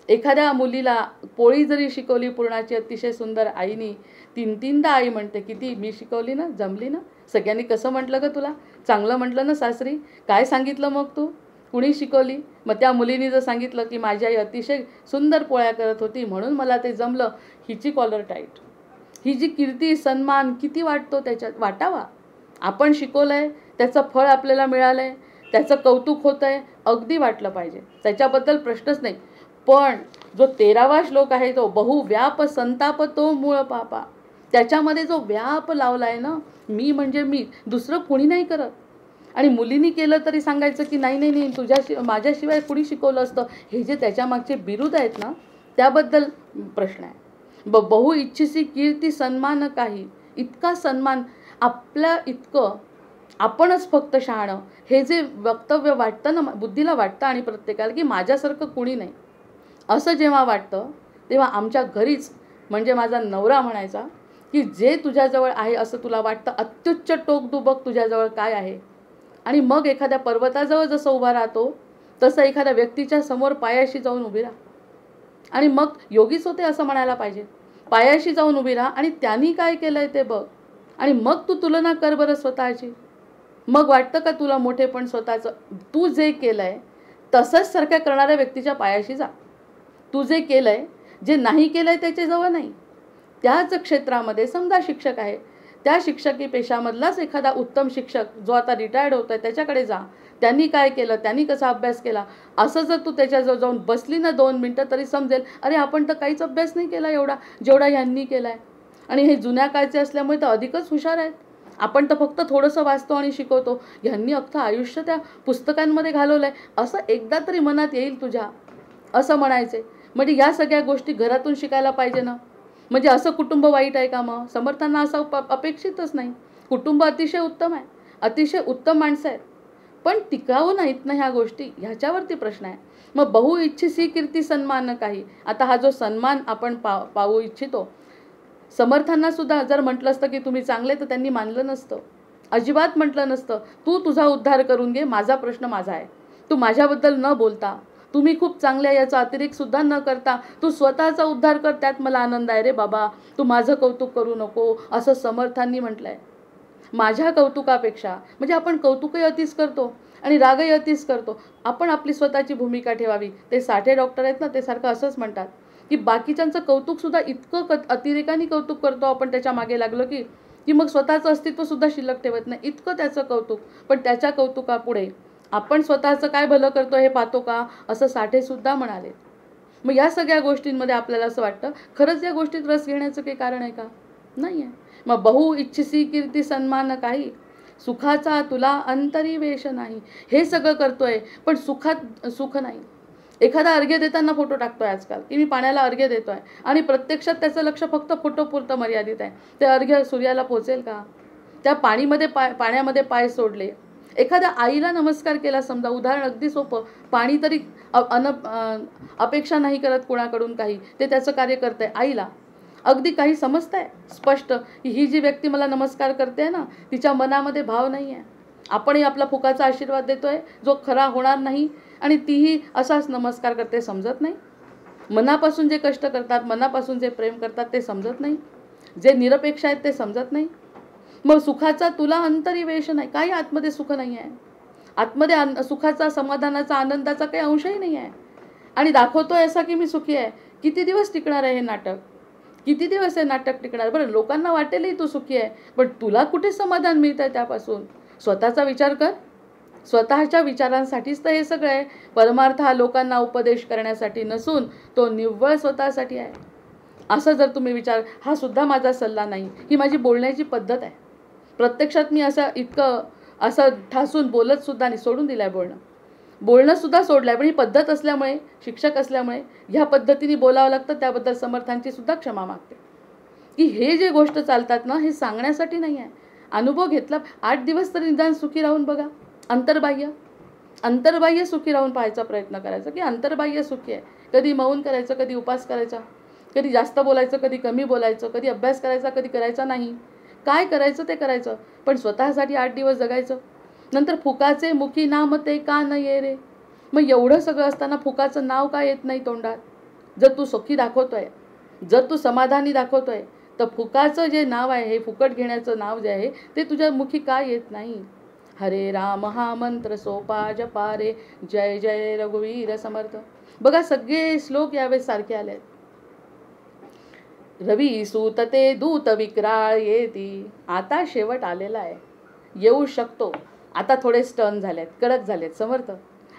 एखाद्या मुलीला पोळी जरी शिकवली पुरणाची अतिशय सुंदर आईनी, 3-3दा आई म्हणते, किती मी शिकवली ना, जमली ना, सगळ्यांनी कसं म्हटलं ग तुला, चांगलं म्हटलं ना सासरी, काय सांगितलं मग तू, कुणी शिकवली? मग त्या मुलीने जर सांगितलं की माझी आई अतिशय सुंदर पोळ्या करत होती म्हणून मला ते जमलं, हिची कॉलर टाईट. ही जी कीर्ती सन्मान किती वाटतो त्याच्यात, वाटावा. आपण शिकवलंय, त्याचं फळ आपल्याला मिळालंय, त्याचं कौतुक होतं आहे, अगदी वाटलं पाहिजे, त्याच्याबद्दल प्रश्नच नाही. पण जो 13वा श्लोक आहे तो बहुव्याप संताप तो मूळ पापा, त्याच्यामध्ये जो व्याप लावला आहे ना, मी म्हणजे मी, दुसरं कोणी नाही करत. आणि मुलींनी केलं तरी सांगायचं की नाही नाही नाही, माझ्याशिवाय कुणी शिकवलं असतं. हे जे त्याच्या मागचे बिरुद आहेत ना, त्याबद्दल प्रश्न आहे. बहु इच्छिसी कीर्ती सन्मान काही. इतका सन्मान आपल्या इतकं आपणच फक्त शहाणं, हे जे वक्तव्य वाटतं ना, बुद्धीला वाटतं आणि प्रत्येकाला की माझ्यासारखं कुणी नाही, असं जेव्हा वाटतं तेव्हा आमच्या घरीच, म्हणजे माझा नवरा म्हणायचा की जे तुझ्याजवळ आहे असं तुला वाटतं, अत्युच्च टोक तू बघ तुझ्याजवळ काय आहे. आणि मग एखाद्या पर्वताजवळ जसं उभा राहतो तसं एखाद्या व्यक्तीच्या समोर पायाशी जाऊन उभी राहा. आणि मग योगीच होते असं म्हणायला पाहिजे. पायाशी जाऊन उभी राहा आणि त्यांनी काय केलंय ते बघ, आणि मग तू तुलना कर बरं स्वतःची. मग वाटतं का तुला मोठेपण स्वतःचं? तू जे केलंय तसंच सारख्या करणाऱ्या व्यक्तीच्या पायाशी जा. तू जे केलंय, जे नाही केलंय त्याच्याजवळ नाही. त्याच क्षेत्रामध्ये समजा शिक्षक आहे, त्या शिक्षकी पेशामधलाच एखादा उत्तम शिक्षक जो आता रिटायर्ड होत आहे त्याच्याकडे जा. त्यांनी काय केलं, त्यांनी कसा अभ्यास केला, असं जर तू त्याच्याजवळ जाऊन बसली ना 2 मिनटं, तरी समजेल अरे आपण तर काहीच अभ्यास नाही केला एवढा जेवढा ह्यांनी केला आहे. आणि हे जुन्या काळचे असल्यामुळे तर अधिकच हुशार आहेत. आपण तर फक्त थोडंसं वाचतो आणि शिकवतो, ह्यांनी अख्खं आयुष्य त्या पुस्तकांमध्ये घालवलं आहे, असं एकदा तरी मनात येईल तुझ्या, असं म्हणायचे. म्हणजे या सगळ्या गोष्टी घरातून शिकायला पाहिजे ना. म्हणजे असं कुटुंब वाईट आहे का? मग समर्थांना असं अपेक्षितच नाही. कुटुंब अतिशय उत्तम आहे, अतिशय उत्तम माणसं आहेत, पण टिकाऊ नाहीत ना ह्या गोष्टी, ह्याच्यावरती प्रश्न आहे. मग बहु इच्छिसी कीर्ती सन्मान काही. आता हा जो सन्मान आपण पाहू इच्छितो, समर्थांना सुद्धा जर म्हटलं असतं की तुम्ही चांगले, तर त्यांनी मानलं नसतं, अजिबात म्हटलं नसतं. तू तुझा उद्धार करून घे, माझा प्रश्न माझा आहे. तू माझ्याबद्दल न बोलता, तुम्ही खूप चांगले याचा अतिरेक सुद्धा न करता तू स्वतःचा उद्धार कर, त्यात मला आनंद आहे रे बाबा, तू माझं कौतुक करू नको, असं समर्थांनी म्हटलंय. माझ्या कौतुकापेक्षा, म्हणजे आपण कौतुकही अतिच करतो आणि रागही अतिच करतो. आपण आपली स्वतःची भूमिका ठेवावी. ते साठे डॉक्टर आहेत ना, ते सारखं असंच म्हणतात की बाकीच्यांचं कौतुकसुद्धा इतकं अतिरेकाने कौतुक करतो आपण त्याच्या मागे लागलो की मग स्वतःचं अस्तित्वसुद्धा शिल्लक ठेवत नाही, इतकं त्याचं कौतुक. पण त्याच्या कौतुकापुढे आपण स्वतःचं काय भलं करतो हे पाहतो का, असं साठेसुद्धा म्हणाले. मग या सगळ्या गोष्टींमध्ये आपल्याला असं वाटतं, खरंच या गोष्टीत रस घेण्याचं काही कारण आहे का? नाही आहे. मग बहु इच्छिसी कीर्ती सन्मान काही, सुखाचा तुला अंतरी वेश नाही. हे सगळं करतोय पण सुखात सुख नाही. एखादा अर्घ्य देताना फोटो टाकतोय आजकाल की मी पाण्याला अर्घ्य देतोय, आणि प्रत्यक्षात त्याचं लक्ष फक्त फोटोपुरतं मर्यादित आहे. ते अर्घ्य सूर्याला पोचेल का? त्या पाण्यामध्ये पाय सोडले, एखाद्या आईला नमस्कार केला समजा, उदाहरण अगदी सोपं, पाणी तरी अपेक्षा नाही करत कोणाकडून काही, ते त्याचं कार्य करतंय. आईला अगदी काही समजतंय स्पष्ट, ही जी व्यक्ती मला नमस्कार करते ना, तिच्या मनामध्ये भाव नाही आहे. आपणही आपला फुकाचा आशीर्वाद देतोय जो खरा होणार नाही, आणि तीही असाच नमस्कार करते, समजत नाही. मनापासून जे कष्ट करतात, मनापासून जे प्रेम करतात ते समजत नाही, जे निरपेक्ष आहेत ते समजत नाही. मग सुखाचा तुला अंतरिवेश नाही, काही आतमध्ये सुख नाही आहे, आतमध्ये सुखाचा, समाधानाचा, आनंदाचा काही अंशही नाही आहे. आणि दाखवतोय असा की मी सुखी आहे. किती दिवस टिकणार आहे हे नाटक? किती दिवस हे नाटक टिकणार? बरं, लोकांना वाटेलही तू सुखी आहे, पण तुला कुठे समाधान मिळत आहे त्यापासून? स्वतःचा विचार कर. स्वतःच्या विचारांसाठीच तर हे सगळं आहे. परमार्थ हा लोकांना उपदेश करण्यासाठी नसून तो निव्वळ स्वतःसाठी आहे. असं जर तुम्ही विचार, हा सुद्धा माझा सल्ला नाही, ही माझी बोलण्याची पद्धत आहे. प्रत्यक्षात मी असं ठासून बोलत सुद्धा नाही, सोडून दिलं आहे बोलणं सुद्धा सोडलं आहे. पण ही पद्धत असल्यामुळे, शिक्षक असल्यामुळे ह्या पद्धतीने बोलावं लागतं. त्याबद्दल समर्थांची सुद्धा क्षमा मागते की हे जे गोष्ट चालतात ना, हे सांगण्यासाठी नाही आहे. अनुभव घेतला. 8 दिवस तरी निदान सुखी राहून बघा. अंतर्बाह्य सुखी राहून पाहायचा प्रयत्न करायचा की अंतर्बाह्य सुखी आहे. कधी मौन करायचं, कधी उपास करायचा, कधी जास्त बोलायचं, कधी कमी बोलायचं, कधी अभ्यास करायचा, कधी करायचा नाही. काय करायचं ते करायचं, पण स्वतःसाठी 8 दिवस जगायचं. नंतर फुकाचे मुखी नाम ते का न ये रे. मग एवढं सगळं असताना फुकाचं नाव का येत नाही तोंडात? जर तू सुखी दाखवतोय, जर तू समाधानी दाखवतोय, तर फुकाचं जे नाव आहे, हे फुकट घेण्याचं नाव जे आहे ते तुझ्या मुखी का येत नाही? हरे राम हा मंत्र सोपा जपा रे, जय जय रघुवीर समर्थ. बघा, सगळे श्लोक यावेळेस सारखे आले आहेत. रवी सूत ते दूत विक्राळ येती. आता शेवट आलेला आहे, येऊ शकतो. आता थोडे स्टर्न झालेत, कडक झालेत समर्थ.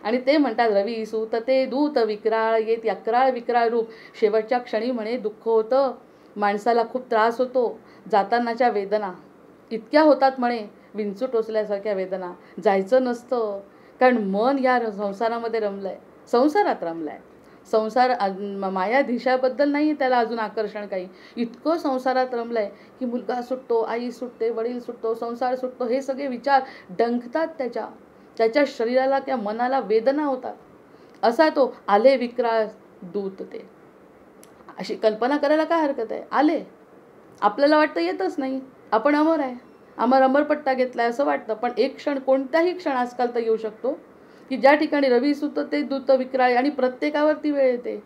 आणि ते म्हणतात रवी सूत ते दूत विक्राळ येती. अक्राळ विक्राळ रूप. शेवटच्या क्षणी म्हणे दुःख होतं, माणसाला खूप त्रास होतो. जातानाच्या वेदना इतक्या होतात म्हणे, विंचू टोचल्यासारख्या वेदना. जायचं नसतं, कारण मन या संसारामध्ये रमलं आहे, संसारात रमलं आहे. संसार मायाधीशाबद्दल नाही त्याला अजून आकर्षण काही. इतकं संसारात रमलं आहे की मुलगा सुटतो, आई सुटते, वडील सुटतो, संसार सुटतो. हे सगळे विचार डंखतात त्याच्या शरीराला, त्या मनाला वेदना होतात. असा तो आले विक्राळ दूत ते. अशी कल्पना करायला काय हरकत आहे? आले. आपल्याला वाटतं येतच नाही, आपण अमर आहे, अमरपट्टा घेतलाय असं वाटतं. पण एक क्षण, कोणताही क्षण आजकाल तर येऊ शकतो की ज्या ठिकाणी रवी सुत ते दूत विक्राळ, आणि प्रत्येकावरती वेळ येते.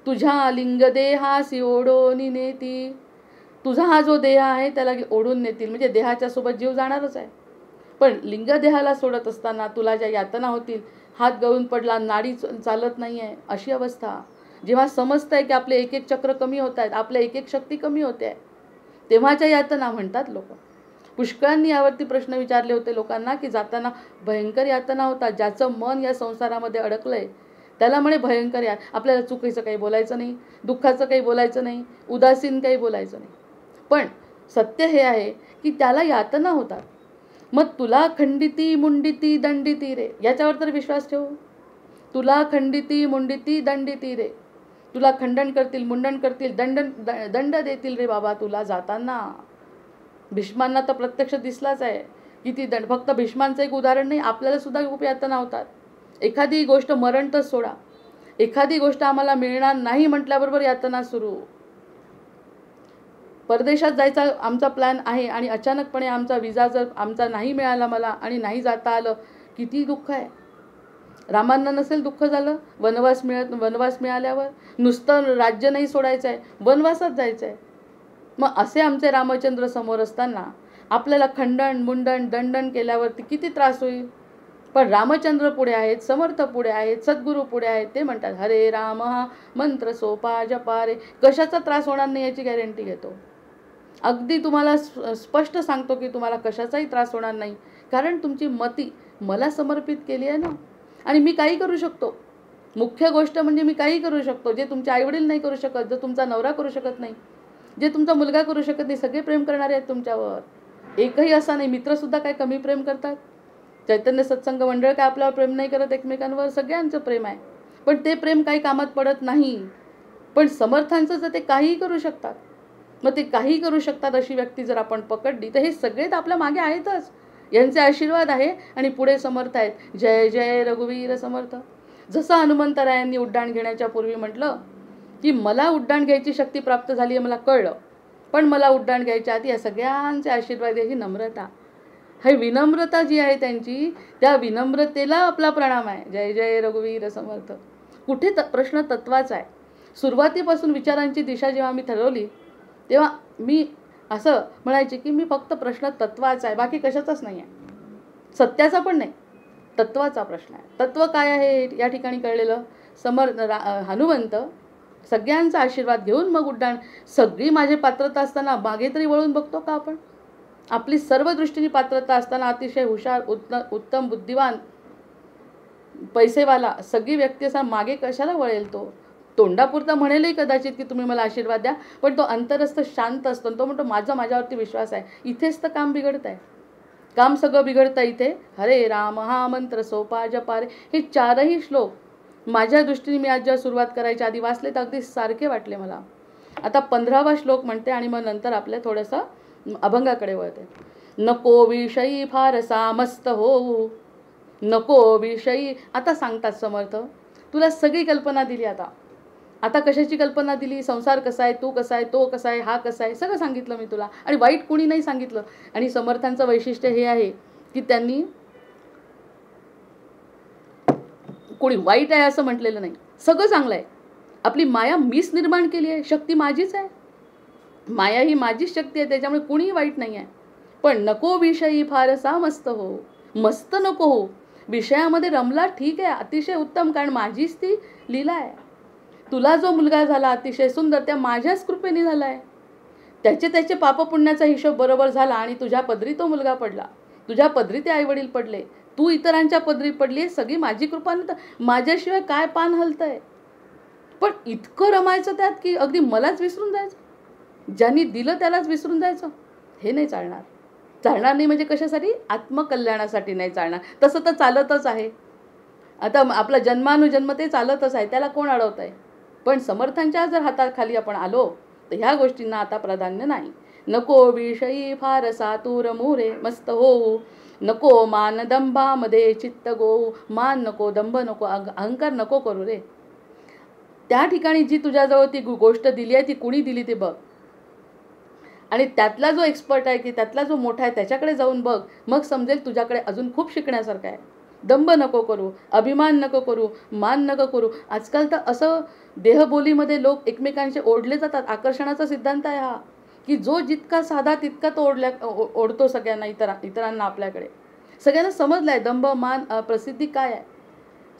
तुझ्या लिंग देहासी ओढोनी नेती. तुझा हा जो देह आहे त्याला ओढून नेतील, म्हणजे देहाच्या सोबत जीव जाणारच आहे. पण लिंग देहाला सोडत असताना तुला ज्या यातना होतील, हात गळून पडला, नाडी चालत नाही आहे, अशी अवस्था. जेव्हा समजतं आहे की आपले एक एक चक्र कमी होत आहेत, आपल्या एक एक शक्ती कमी होते आहे, तेव्हाच्या यातना म्हणतात लोक. पुष्कळांनी यावरती प्रश्न विचारले होते लोकांना की जाताना भयंकर यातना होतात. ज्याचं मन या संसारामध्ये अडकलंय त्याला म्हणे भयंकर आपल्याला चुकीचं काही बोलायचं नाही, दुःखाचं काही बोलायचं नाही, उदासीन काही बोलायचं नाही. पण सत्य हे आहे की त्याला यातना होतात. मग तुला खंडिती मुंडिती दंडिती रे, याच्यावर तर विश्वास ठेवू. तुला खंडिती मुंडिती दंडिती रे. तुला खंडन करतील, मुंडन करतील, दंड देतील रे बाबा तुला जाताना. भीष्मांना तर प्रत्यक्ष दिसलाच आहे किती दंड. फक्त भीष्मांचं एक उदाहरण नाही, आपल्याला सुद्धा खूप यातना होतात. एखादी गोष्ट मरण तर सोडा, एखादी गोष्ट आम्हाला मिळणार नाही म्हटल्याबरोबर यातना सुरू. परदेशात जायचा आमचा प्लॅन आहे आणि अचानकपणे आमचा विजा जर आमचा नाही मिळाला मला आणि नाही जाता आलं, किती दुःख आहे. रामांना नसेल दुःख झालं वनवास मिळाल्यावर? नुसतं राज्य नाही सोडायचं आहे, वनवासात जायचं आहे. मग असे आमचे रामचंद्र समोर असताना आपल्याला खंडन मुंडन दंडन केल्यावरती किती त्रास होईल. पण रामचंद्र पुढे आहेत, समर्थ पुढे आहेत, सद्गुरू पुढे आहेत. ते म्हणतात हरे राम हा मंत्र सोपा जपा रे. कशाचा त्रास होणार नाही याची गॅरंटी घेतो. अगदी तुम्हाला स्पष्ट सांगतो की तुम्हाला कशाचाही त्रास होणार नाही, कारण तुमची मती मला समर्पित केली आहे ना. आणि मी काही करू शकतो. मुख्य गोष्ट म्हणजे मी काही करू शकतो जे तुमचे आईवडील नाही करू शकत, जे तुमचा नवरा करू शकत नाही, जे तुमचा मुलगा करू शकत नाही. सगळे प्रेम करणारे आहेत तुमच्यावर. एकही असा नाही. मित्रसुद्धा काय कमी प्रेम करतात? चैतन्य सत्संग मंडळ काय आपल्यावर प्रेम नाही करत? एकमेकांवर सगळ्यांचं प्रेम आहे. पण ते प्रेम काही कामात पडत नाही. पण समर्थांचं जर ते काहीही करू शकतात, मग ते काही करू शकतात अशी व्यक्ती जर आपण पकडली तर हे सगळेच आपल्या मागे आहेतच. यांचे आशीर्वाद आहे आणि पुढे समर्थ आहेत. जय जय रघुवीर समर्थ. जसं हनुमंतरायांनी उड्डाण घेण्याच्या पूर्वी म्हटलं की मला उड्डाण घ्यायची शक्ती प्राप्त झाली आहे, मला कळलं, पण मला उड्डाण घ्यायच्या आधी या सगळ्यांचे आशीर्वाद आहे. ही नम्रता, ही विनम्रता जी आहे त्यांची, त्या विनम्रतेला आपला प्रणाम आहे. जय जय रघुवीर समर्थ. कुठे प्रश्न तत्वाचा आहे. सुरुवातीपासून विचारांची दिशा जेव्हा मी ठरवली तेव्हा मी असं म्हणायचे की मी फक्त प्रश्न तत्वाचा आहे, बाकी कशाचाच नाही आहे, सत्याचा पण नाही, तत्वाचा प्रश्न आहे. तत्व काय आहे या ठिकाणी कळलेलं. हनुमंत सगळ्यांचा आशीर्वाद घेऊन मग उड्डाण. सगळी माझी पात्रता असताना मागे तरी वळून बघतो का आपण? आपली सर्व दृष्टीने पात्रता असताना अतिशय हुशार, उत्तम, बुद्धिवान, पैसेवाला सगळी व्यक्ती असा मागे कशाला वळेल? तो तोंडापुरता म्हणेलही कदाचित की तुम्ही मला आशीर्वाद द्या, पण तो अंतरस्थ शांत असतो. तो म्हणतो माझ्यावरती विश्वास आहे. इथेच तर काम बिघडत आहे. काम सगळं बिघडतं इथे. हरे राम हा मंत्र सोपा जपारे. हे 4ही श्लोक माझ्या दृष्टीने मी आज जेव्हा सुरुवात करायच्या आधी वाचले तर अगदी सारखे वाटले मला. आता 15वा श्लोक म्हणते आणि मग नंतर आपल्या थोडंसं अभंगाकडे वळते. नको विषयी फारसा मस्त होऊ, नको विषयी. आता सांगतात समर्थ, तुला सगळी कल्पना दिली. आता कशाची कल्पना दिली? संसार कसा आहे, तू कसा आहे, तो कसा आहे, हा कसा आहे, सगळं सांगितलं मी तुला. आणि वाईट कोणी नाही सांगितलं. आणि समर्थांचं वैशिष्ट्य हे आहे की त्यांनी कोणी वाईट आहे असं म्हटलेलं नाही, सगळं चांगलं आहे. आपली माया मीच निर्माण केली आहे, शक्ती माझीच आहे, माया ही माझीच शक्ती आहे, त्याच्यामुळे कुणीही वाईट नाही आहे. पण नको विषयी फारसा मस्त हो. मस्त नको हो, विषयामध्ये रमला ठीक आहे, अतिशय उत्तम, कारण माझीच ती लीला आहे. तुला जो मुलगा झाला अतिशय सुंदर, त्या माझ्याच कृपेने झाला आहे. त्याचे पापपुण्याचा हिशोब बरोबर झाला आणि तुझ्या पदरी तो मुलगा पडला, तुझ्या पदरी ते आईवडील पडले, तू इतरांच्या पदरी पडली, सगळी माझी कृपा. तर माझ्याशिवाय काय पान हलतंय? पण इतकं रमायचं त्यात की अगदी मलाच विसरून जायचं, ज्यांनी दिलं त्यालाच विसरून जायचं. हे नाही चालणार. चालणार नाही म्हणजे कशासाठी? आत्मकल्याणासाठी नाही चालणार. तसं तर चालतच आहे. आता आपला जन्मानुजन्म ते चालतच आहे, त्याला कोण अडवत आहे? पण समर्थांच्या जर हाताखाली आपण आलो तर ह्या गोष्टींना आता प्राधान्य नाही. नको विषयी फारसा तूर मोरे मस्त होऊ, नको मान दंभामध्ये चित्त गोऊ. मान नको, दंभ नको, अहंकार नको करू रे. त्या ठिकाणी जी तुझ्याजवळ ती गोष्ट दिली आहे ती कुणी दिली ते बघ, आणि त्यातला जो एक्सपर्ट आहे की त्यातला जो मोठा आहे त्याच्याकडे जाऊन बघ, मग समजेल तुझ्याकडे अजून खूप शिकण्यासारखं आहे. दंभ नको करू, अभिमान नको करू, मान नको करू. आजकाल तर असं देहबोलीमध्ये लोक एकमेकांचे ओढले जातात. आकर्षणाचा सिद्धांत आहे हा, की जो जितका साधा तितका तो ओढतो सगळ्यांना, इतरांना आपल्याकडे. सगळ्यांना समजलं आहे दंभ, मान, प्रसिद्धी काय आहे.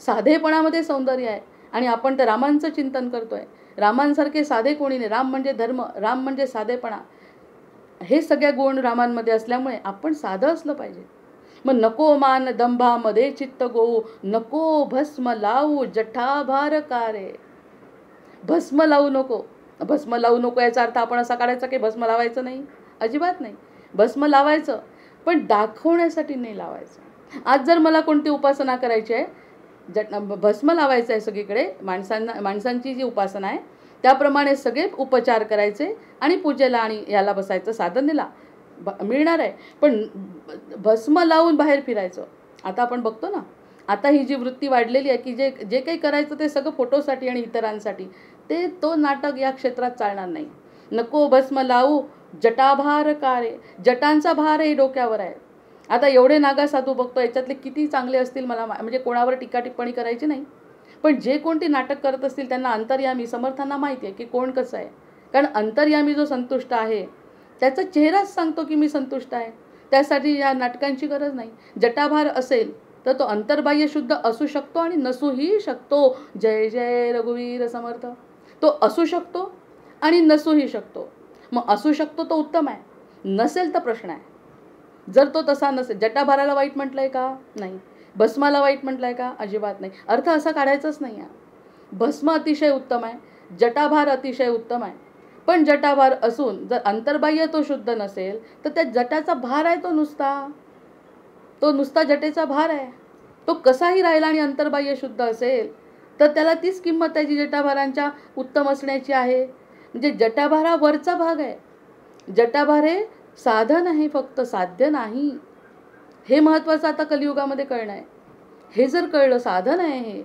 साधेपणामध्ये सौंदर्य आहे. आणि आपण तर रामांचं चिंतन करतोय. रामांसारखे साधे कोणी नाही. राम म्हणजे धर्म, राम म्हणजे साधेपणा. हे सगळ्या गुण रामांमध्ये असल्यामुळे आपण साधं असलं पाहिजे. मग नको मान दंभामध्ये चित्त गोऊ, नको भस्म लावू जठाभार कारे. भस्म लावू नको. भस्म लावू नको याचा अर्थ आपण असा काढायचा की भस्म लावायचं नाही, अजिबात नाही. भस्म लावायचं, पण दाखवण्यासाठी नाही लावायचं. आज जर मला कोणती उपासना करायची आहे, भस्म लावायचं आहे सगळीकडे, माणसांची जी उपासना आहे त्याप्रमाणे सगळे उपचार करायचे आणि पूजेला आणि याला बसायचं, साधनेला मिळणार आहे. पण भस्म लावून बाहेर फिरायचं. आता आपण बघतो ना, आता ही जी वृत्ती वाढलेली आहे की जे काही करायचं ते सगळं फोटोसाठी आणि इतरांसाठी, तो नाटक या क्षेत्रात चालणार नाही. नको भस्म लावू जटाभार कारे. जटांचा भार हे डोक्यावर आहे. आता एवढे नागा साधू बघतो, याच्यातले किती चांगले असतील मला म्हणजे कोणावर टीका टिप्पणी करायची नाही, पण जे कोणती नाटक करत असतील त्यांना अंतर्यामी समर्थांना माहिती आहे की कोण कसं आहे. कारण अंतर्यामी जो संतुष्ट आहे त्याचा चेहराच सांगतो की मी संतुष्ट आहे. त्यासाठी या नाटकांची गरज नाही. जटाभार असेल तर तो अंतर्बाह्य शुद्ध असू शकतो आणि नसूही शकतो. जय जय रघुवीर समर्थ. तो असू शकतो आणि नसूही शकतो. मग असू शकतो तो उत्तम आहे, नसेल तर प्रश्न आहे. जर तो तसा नसेल, जटाभाराला वाईट म्हटलं आहे का? नाही. भस्माला वाईट म्हटलं आहे का? अजिबात नाही. अर्थ असा काढायचाच नाही आहे. भस्म अतिशय उत्तम आहे, जटाभार अतिशय उत्तम आहे. पण जटाभार असून जर अंतर्बाह्य तो शुद्ध नसेल तर त्या जटाचा भार आहे, तो नुसता जटेचा भार आहे. तो कसाही राहिला आणि अंतर्बाह्य शुद्ध असेल तर त्याला तीच किंमत आहे जी जटाभारांच्या उत्तम असण्याची आहे. म्हणजे जटाभारा वरचा भाग आहे. जटाभार हे साधन आहे, फक्त साध्य नाही. हे महत्त्वाचं आता कलियुगामध्ये कळणं आहे. हे जर कळलं, साधन आहे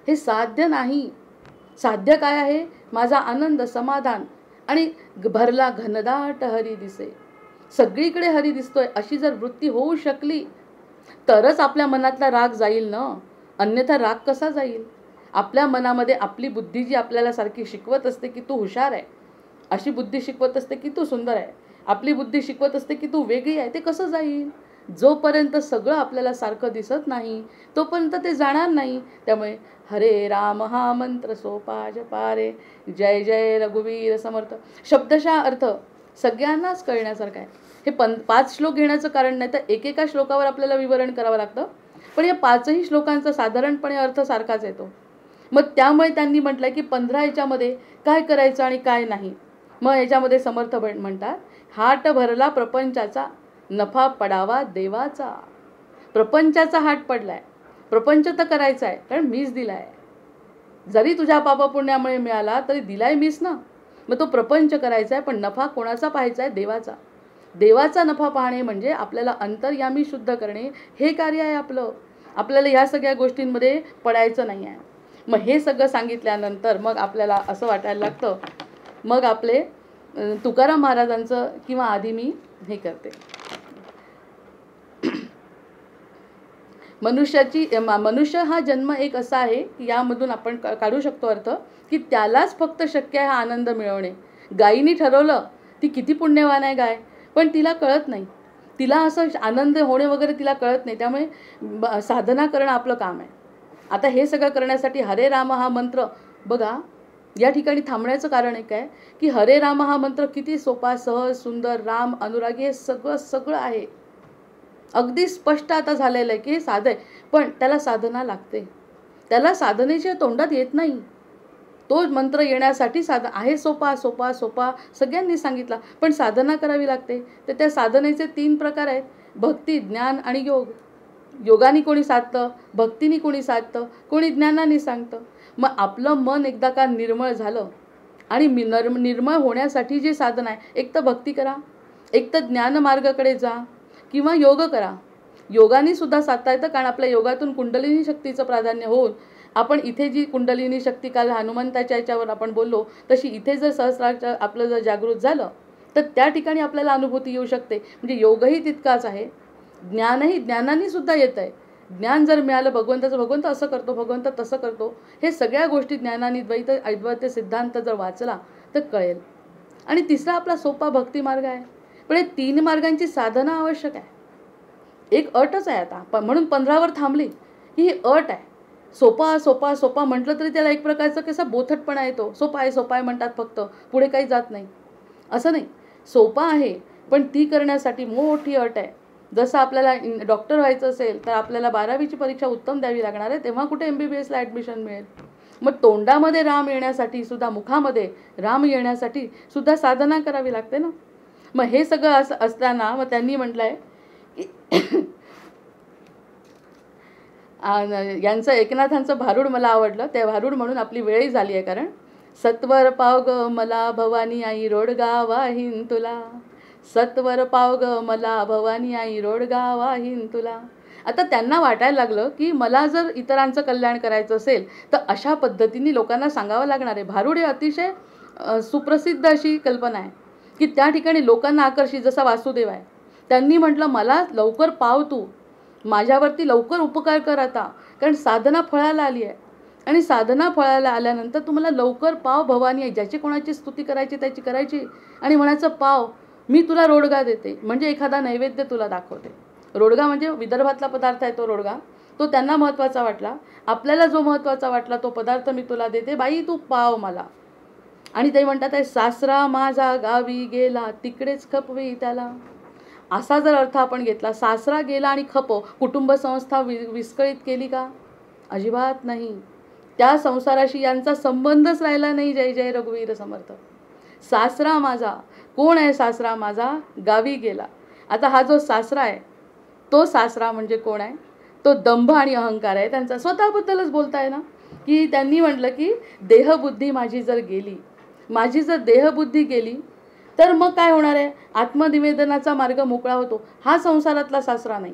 हे साध्य नाही. साध्य काय आहे? माझा आनंद, समाधान आणि भरला घनदाट हरी दिसे. सगळीकडे हरी दिसतोय अशी जर वृत्ती होऊ शकली तरच आपल्या मनातला राग जाईल ना, अन्यथा राग कसा जाईल? आपल्या मनामध्ये आपली बुद्धी जी आपल्याला सारखी शिकवत असते की तू हुशार आहे, अशी बुद्धी शिकवत असते की तू सुंदर आहे, आपली बुद्धी शिकवत असते की तू वेगळी आहे, ते कसं जाईल? जोपर्यंत सगळं आपल्याला सारखं दिसत नाही तोपर्यंत ते जाणार नाही. त्यामुळे हरे राम हा मंत्र सोपा जपा रे, जय जय रघुवीर समर्थ. शब्दशः अर्थ सगळ्यांनाच कळण्यासारखं आहे. हे 5 श्लोक घेण्याचं कारण नाही तर एकेका श्लोकावर आपल्याला विवरण करावं लागतं, पण या 5ही श्लोकांचा साधारणपणे अर्थ सारखाच येतो. मग त्यामुळे त्यांनी म्हटलं की 15 याच्यामध्ये काय करायचं आणि काय नाही. मग याच्यामध्ये समर्थ म्हणतात, हाट भरला प्रपंचाचा, नफा पडावा देवाचा. प्रपंचाचा हाट पडलाय, प्रपंच तर करायचा आहे कारण मीच दिलाय. जरी तुझ्या पापपुण्यामुळे मिळाला तरी दिलाय मीच ना. मग तो प्रपंच करायचा आहे, पण नफा कोणाचा पाहायचा आहे? देवाचा. देवाचा नफा पाहणे म्हणजे आपल्याला अंतर्यामी शुद्ध करणे हे कार्य आहे आपलं. आपल्याला ह्या सगळ्या गोष्टींमध्ये पडायचं नाही आहे. मग हे सगळं सांगितल्यानंतर मग आपल्याला असं वाटायला लागतं, मग आपले तुकाराम महाराजांचं किंवा आधी मी हे करते. मनुष्य हा जन्म एक असा आहे की यामधून आपण काढू शकतो अर्थ की त्यालाच फक्त शक्य आहे हा आनंद मिळवणे. गायीने ठरवलं ती किती पुण्यवान आहे गाय, पण तिला कळत नाही, तिला असं आनंद होणे वगैरे तिला कळत नाही. त्यामुळे साधना करणं आपलं काम आहे. आता हे सगळं करण्यासाठी हरे राम हा मंत्र बघा, या ठिकाणी थांबण्याचं कारण एक आहे की हरे राम हा मंत्र किती सोपा, सहज, सुंदर, राम, अनुरागी हे सगळं आहे. अगदी स्पष्ट आता झालेलं आहे की हे साधं आहे, पण त्याला साधना लागते. त्याला साधनेच्या तोंडात येत नाही. तो मंत्र येण्यासाठी आहे सोपा सोपा सोपा सगळ्यांनी सांगितला, पण साधना करावी लागते. तर त्या साधनेचे 3 प्रकार आहेत, भक्ती, ज्ञान आणि योग. योगाने कोणी साधतं, भक्तीने कोणी साधतं, कोणी ज्ञानाने सांगतं. मग आपलं मन एकदा का निर्मळ झालं आणि निर्मळ होण्यासाठी जे साधन आहे, एक तर भक्ती करा, एक तर ज्ञान मार्गाकडे जा किंवा योग करा. योगाने सुद्धा साधता येतं, कारण आपल्या योगातून कुंडलिनी शक्तीचं प्राधान्य होऊन आपण इथे जी कुंडलिनी शक्ती काल हनुमंताच्या याच्यावर आपण बोललो तशी इथे जर सहस्रार आपलं जर जागृत झालं तर त्या ठिकाणी आपल्याला अनुभूती येऊ शकते. म्हणजे योगही तितकाच आहे, ज्ञानाने सुद्धा येतं आहे. ज्ञान जर मिळालं भगवंताचं, भगवंत असं करतो, भगवंत तसं करतो, हे सगळ्या गोष्टी ज्ञानाने अद्वैत सिद्धांत जर वाचला तर कळेल. आणि तिसरा आपला सोपा भक्ती मार्ग आहे. पण हे 3 मार्गांची साधना आवश्यक आहे. एक अटच आहे आता, म्हणून 15वर थांबली ही अट आहे. सोपा सोपा सोपा म्हटलं तरी त्याला एक प्रकारचा कसा बोथटपणा येतो. सोपा आहे म्हणतात फक्त, पुढे काही जात नाही. असं नाही, सोपा आहे पण ती करण्यासाठी मोठी अट आहे. जसं आपल्याला डॉक्टर व्हायचं असेल तर आपल्याला 12वीची परीक्षा उत्तम द्यावी लागणार आहे, तेव्हा कुठे MBBSला ॲडमिशन मिळेल. मग तोंडामध्ये राम येण्यासाठी सुद्धा, मुखामध्ये राम येण्यासाठी सुद्धा साधना करावी लागते ना. मग हे सगळं असं असताना मग त्यांनी म्हटलं आहे की यांचं एकनाथांचं भारूड मला आवडलं. त्या भारूड म्हणून आपली वेळही झाली आहे, कारण सत्वर पाव ग मला भवानी आई रोडगा वाहीन तुला, सत्वर पाव ग मला भवानी आई रोडगा वाहीन तुला. आता त्यांना वाटायला लागलं की मला जर इतरांचं कल्याण करायचं असेल तर अशा पद्धतीने लोकांना सांगावं लागणार आहे. भारूड हे अतिशय सुप्रसिद्ध अशी कल्पना आहे की त्या ठिकाणी लोकांना आकर्षित, जसा वासुदेव आहे. त्यांनी म्हटलं मला लवकर पाव, तू माझ्यावरती लवकर उपकार कर आता, कारण साधना फळाला आली आहे. आणि साधना फळाला आल्यानंतर तुम्हाला लवकर पाव भवानी आहे. ज्याची कोणाची स्तुती करायची त्याची करायची आणि म्हणायचं पाव मी तुला रोडगा देते, म्हणजे एखादा नैवेद्य तुला दाखवते. रोडगा म्हणजे विदर्भातला पदार्थ आहे तो रोडगा. तो त्यांना महत्त्वाचा वाटला. आपल्याला जो महत्त्वाचा वाटला तो पदार्थ मी तुला देते, बाई तू पाव मला. आणि ते म्हणतात आहे सासरा माझा गावी गेला तिकडेच खपवी त्याला. असा जर अर्थ आपण घेतला, सासरा गेला आणि खप, कुटुंब संस्था विस्कळीत केली का? अजिबात नाही. त्या संसाराशी यांचा संबंधच राहिला नाही. जय जय रघुवीर समर्थ. सासरा माझा, कोण आहे सासरा माझा? गावी गेला. आता हा जो सासरा आहे तो सासरा म्हणजे कोण आहे? तो दंभ आणि अहंकार आहे त्यांचा. स्वतःबद्दलच बोलताय ना, की त्यांनी म्हटलं की देहबुद्धी माझी जर गेली, माझी जर देहबुद्धी गेली तर मग काय होणार आहे? आत्मनिवेदनाचा मार्ग मोकळा होतो. हा संसारातला सासरा नाही.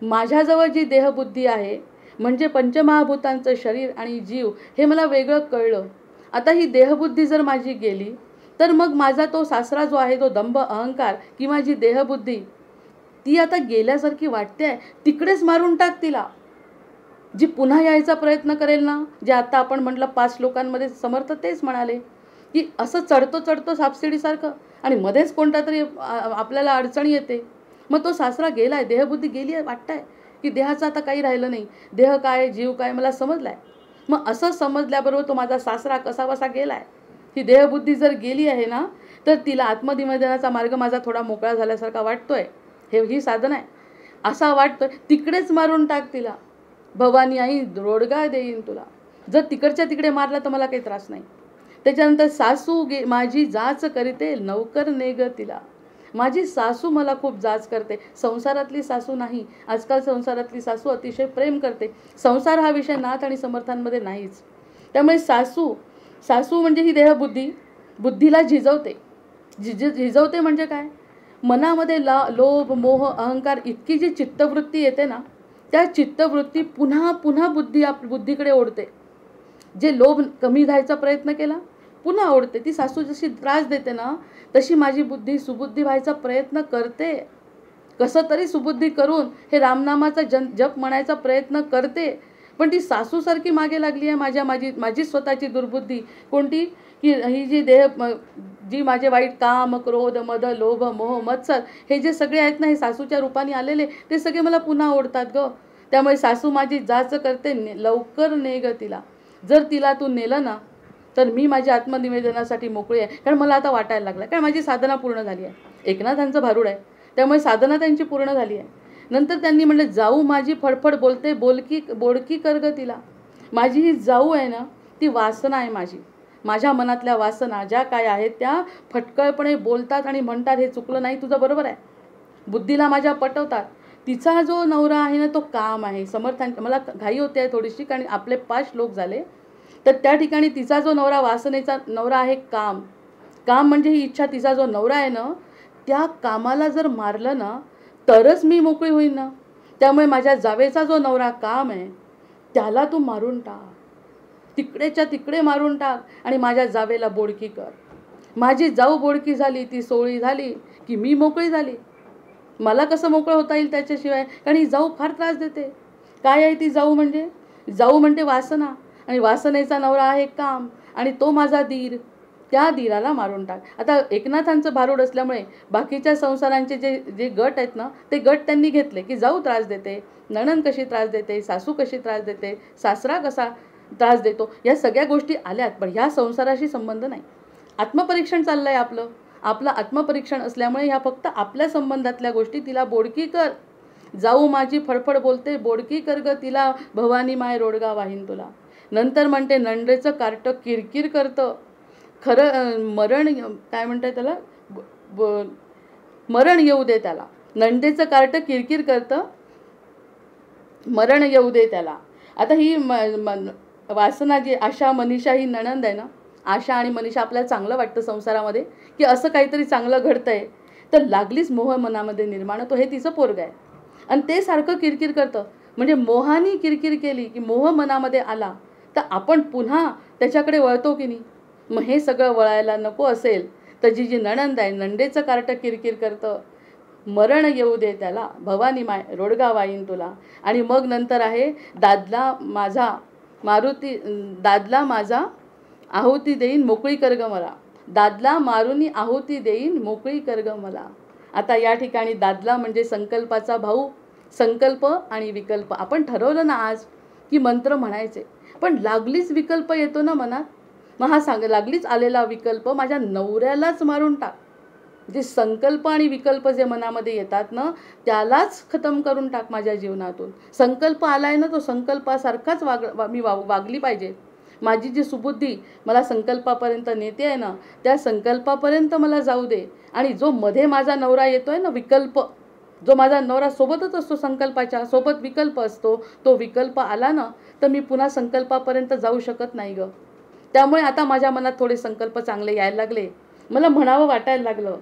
माझ्याजवळ जी देहबुद्धी आहे म्हणजे पंचमहाभूतांचं शरीर आणि जीव हे मला वेगळं कळलं. आता ही देहबुद्धी जर माझी गेली तर मग माझा तो सासरा जो आहे, तो दंभ अहंकार किंवा जी देहबुद्धी ती आता गेल्यासारखी वाटते आहे, तिकडेच मारून टाक तिला. जी पुन्हा यायचा प्रयत्न करेल ना, जे आता आपण म्हटलं 5 श्लोकांमध्ये समर्थ तेच म्हणाले, की असं चढतो सापशिडीसारखं आणि मध्येच कोणता तरी आपल्याला अडचणी येते. मग तो सासरा गेलाय, देहबुद्धी गेली आहे, वाटतंय की देहाचं आता काही राहिलं नाही. देह काय, जीव काय मला समजलाय. मग असं समजल्याबरोबर तो माझा सासरा कसाबसा गेलाय. ही देहबुद्धी जर गेली आहे ना, तर तिला आत्मनिवेदनाचा मार्ग माझा थोडा मोकळा झाल्यासारखा वाटतोय. ही साधन आहे. असा वाटतोय तिकडेच मारून टाक तिला. भवानी आई रोडगा देईन तुला. जर तिकडच्या तिकडे मारला तर मला काही त्रास नाही. त्याच्यानंतर सासू माझी जाच करीते नौकर नेग तिला. माझी सासू मला खूप जाच करते. संसारातली सासू नाही. आजकाल संसारातली सासू अतिशय प्रेम करते. संसार हा विषय नाथ आणि समर्थांमध्ये नाहीच. त्यामुळे सासू म्हणजे ही देहबुद्धी बुद्धीला झिजवते. झिजवते म्हणजे काय? मनामध्ये लोभ मोह अहंकार इतकी जी चित्तवृत्ती येते ना, त्या चित्तवृत्ती पुन्हा पुन्हा बुद्धीकडे ओढते. जे लोभ कमी जायचा प्रयत्न केला पुन्हा ओढते. ती सासू जशी त्रास देते ना, तशी माझी बुद्धी सुबुद्धी व्हायचा प्रयत्न करते. कसं तरी सुबुद्धी करून हे रामनामाचा जप म्हणायचा प्रयत्न करते. पण ती सासूसारखी मागे लागली आहे माझी स्वतःची दुर्बुद्धी. कोणती? की ही जी माझे वाईट काम क्रोध मद लोभ मोह मत्सर हे जे सगळे आहेत ना, हे सासूच्या रूपाने आलेले ते सगळे मला पुन्हा ओढतात ग. त्यामुळे सासू माझी जाच करते लवकर ने ग तिला. जर तिला तू नेलं ना, तर मी माझ्या आत्मनिवेदनासाठी मोकळी आहे. कारण मला आता वाटायला लागलं, कारण माझी साधना पूर्ण झाली आहे. एकनाथांचं भारूड आहे, त्यामुळे साधना त्यांची पूर्ण झाली आहे. नंतर त्यांनी म्हटलं, जाऊ माझी फडफड बोलते बोडकी कर ग तिला. माझी ही जाऊ आहे ना, ती वासना आहे माझी. माझ्या मनातल्या वासना ज्या काय आहेत त्या फटकळपणे बोलतात आणि म्हणतात हे चुकलं नाही तुझं, बरोबर आहे. बुद्धीला माझ्या पटवतात. तिचा जो नवरा आहे ना, तो काम आहे. समर्थांच्या मला घाई होते आहे थोडीशी, कारण आपले 5 श्लोक झाले. तर त्या ठिकाणी तिचा जो नवरा वासनेचा नवरा आहे काम म्हणजे ही इच्छा. तिचा जो नवरा आहे ना, त्या कामाला जर मारलं ना तरच मी मोकळी होईन ना. त्यामुळे माझ्या जावेचा जो नवरा काम आहे त्याला तू मारून टाक, तिकडेच्या तिकडे मारून टाक आणि माझ्या जावेला बोडकी कर. माझी जाऊ बोडकी झाली, ती सोळी झाली की मी मोकळी झाली. मला कसं मोकळं होता येईल त्याच्याशिवाय? कारण ही जाऊ फार त्रास देते. काय आहे ती जाऊ म्हणजे? जाऊ म्हणजे वासना, आणि वासनेचा नवरा आहे काम, आणि तो माझा धीर. त्या धीराला मारून टाक. आता एकनाथांचं भारूड असल्यामुळे बाकीच्या संसारांचे जे गट आहेत ना, ते गट त्यांनी घेतले की जाऊ त्रास देते, नणंद कशी त्रास देते, सासू कशी त्रास देते, सासरा कसा त्रास देतो, या सगळ्या गोष्टी आल्यात. पण ह्या संसाराशी संबंध नाही. आत्मपरीक्षण चाललं आहे आपलं आत्मपरीक्षण असल्यामुळे ह्या फक्त आपल्या संबंधातल्या गोष्टी. तिला बोडकी कर. जाऊ माझी फडफड बोलते बोडकी कर ग तिला. भवानी माय रोडगा वाहीन तुला. नंतर म्हणते नंडेचं कार्ट किरकिर करतं. खरं मरण काय म्हणताय त्याला, मरण येऊ दे त्याला. नंदेचं कार्ट किरकिर करतं, मरण येऊ दे त्याला. आता ही वासना जी आशा मनीषा ही नणंद आहे ना, आशा आणि मनीषा आपल्याला चांगलं वाटतं संसारामध्ये की असं काहीतरी चांगलं घडतंय, तर लागलीच मोह मनामध्ये निर्माण होतो. हे तिचं पोरग आहे आणि ते सारखं किरकिर करतं. म्हणजे मोहानी किरकिर केली की मोह मनामध्ये आला तर आपण पुन्हा त्याच्याकडे वळतो की नाही. मग हे सगळं वळायला नको असेल तर जी नणंद आहे, नंदेचं कार्ट किरकिर करतं, मरण येऊ दे त्याला. भवानी माय रोडगा वाईन तुला. आणि मग नंतर आहे दादला माझा आहुती देईन मोकळी कर ग मला. दादला मारुनी आहुती देईन मोकळी कर ग मला. आता या ठिकाणी दादला म्हणजे संकल्पाचा भाऊ. संकल्प आणि विकल्प आपण ठरवलं ना आज की मंत्र म्हणायचे, पण लागलीच विकल्प येतो ना मनात. मग हा लागलीच आलेला विकल्प माझ्या नवऱ्यालाच मारून टाक. जे संकल्प आणि विकल्प जे मनामध्ये येतात ना, त्यालाच खतम करून टाक माझ्या जीवनातून. संकल्प आलाय ना, तो संकल्पासारखाच मी वागली पाहिजे. माझी जी सुबुद्धी मला संकल्पापर्यंत नेते आहे ना, त्या संकल्पापर्यंत मला जाऊ दे. आणि जो मध्ये माझा नवरा येतोय ना विकल्प, जो माझा नवरा सोबतच असतो, संकल्पाच्या सोबत विकल्प असतो, तो विकल्प आला ना तर मी पुन्हा संकल्पापर्यंत जाऊ शकत नाही ग. त्यामुळे आता माझ्या मनात थोडे संकल्प चांगले यायला लागले, मला म्हणावं वाटायला लागलं.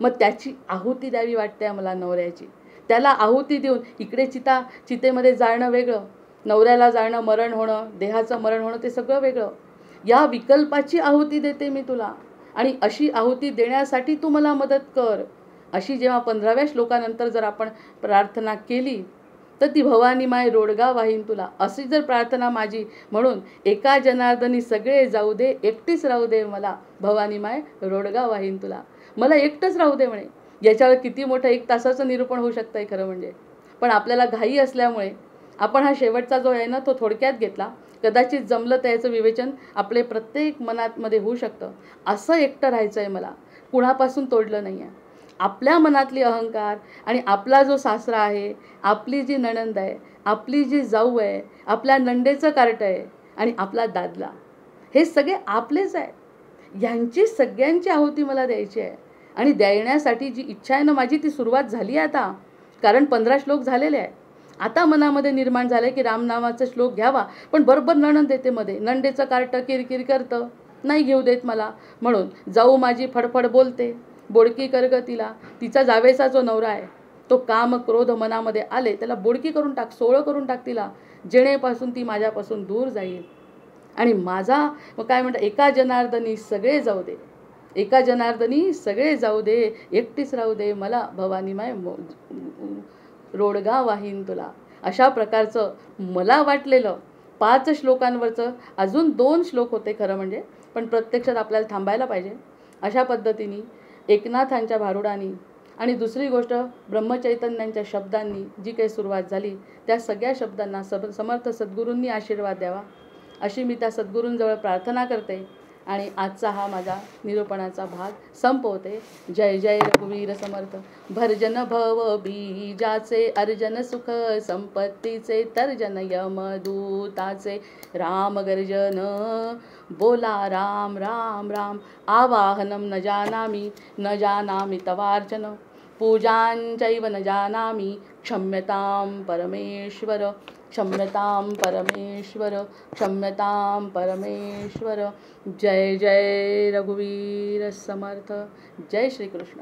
मग त्याची आहुती द्यावी वाटते मला नवऱ्याची. त्याला आहुती देऊन इकडे चितेमध्ये जाळणं वेगळं, नवऱ्याला जाळणं, मरण होणं, देहाचं मरण होणं ते सगळं वेगळं. या विकल्पाची आहुती देते मी तुला, आणि अशी आहुती देण्यासाठी तू मला मदत कर. अशी जेव्हा 15व्या श्लोकानंतर जर आपण प्रार्थना केली तर ती भवानी माय रोडगा वाहीन तुला, अशी जर प्रार्थना माझी. म्हणून एका जनार्दनी सगळे जाऊ दे, एकटीच राहू दे मला, भवानी माय रोडगा वाहीन तुला. मला एकटंच राहू दे म्हणे. याच्यावर किती मोठं 1 तासाचं निरूपण होऊ शकतं आहे खरं म्हणजे. पण आपल्याला घाई असल्यामुळे आपण हा शेवटचा जो आहे ना तो थोडक्यात घेतला. कदाचित जमलं तर याचं विवेचन आपले प्रत्येक मनातमध्ये होऊ शकतं. असं एकटं राहायचं आहे मला, कुणापासून तोडलं नाही आहे. आपल्या मनातली अहंकार आणि आपला जो सासरा आहे, आपली जी नणंद आहे, आपली जी जाऊ आहे, आपल्या नंडेचं कार्ट आहे आणि आपला दादला, हे सगळे आपलेच आहे. यांची सगळ्यांची आहुती मला द्यायची आहे. आणि देण्यासाठी जी इच्छा आहे ना माझी, ती सुरुवात झाली आहे आता. कारण 15 श्लोक झालेले आहे. आता मनामध्ये निर्माण झालं की रामनामाचा श्लोक घ्यावा. पण बरोबर नणंद येते मध्ये, नंडेचं कार्ट किरकिर करतं, नाही घेऊ देत मला. म्हणून जाऊ माझी फडफड बोलते, बोडकी कर ग तिला. तिचा जावेचा जो नवरा आहे तो काम क्रोध मनामध्ये आले त्याला बोडकी करून टाक, सोळं करून टाक तिला, जेणेपासून ती माझ्यापासून दूर जाईल. आणि माझा मग काय म्हणतात, एका जनार्दनी सगळे जाऊ दे, एका जनार्दनी सगळे जाऊ दे, एकटीच राहू दे मला, भवानी माय रोडगा वाहीन तुला. अशा प्रकारचं मला वाटलेलं 5 श्लोकांवरचं अजून 2 श्लोक होते खरं म्हणजे. पण प्रत्यक्षात आपल्याला थांबायला पाहिजे. अशा पद्धतीने एकनाथांच्या भारुडांनी आणि दुसरी गोष्ट ब्रह्मचैतन्यांच्या शब्दांनी जी काही सुरुवात झाली, त्या सगळ्या शब्दांना समर्थ सद्गुरूंनी आशीर्वाद द्यावा अशी मी त्या सद्गुरूंजवळ प्रार्थना करते. आणि आजचा हा माझा निरूपणाचा भाग संपवते. जय जय रघुवीर समर्थ. भर्जन भव बीजाचे, अर्जन सुख संपत्तीचे, तर्जन यमदूताचे, राम गर्जन बोला राम राम राम. आवाहनं न जानामि तवार्चन, पूजांचैव न जानामि, क्षम्यतां परमेश्वर, क्षम्यतां परमेश्वर, क्षम्यतां परमेश्वर. जय जय रघुवीर समर्थ. जय श्री कृष्ण.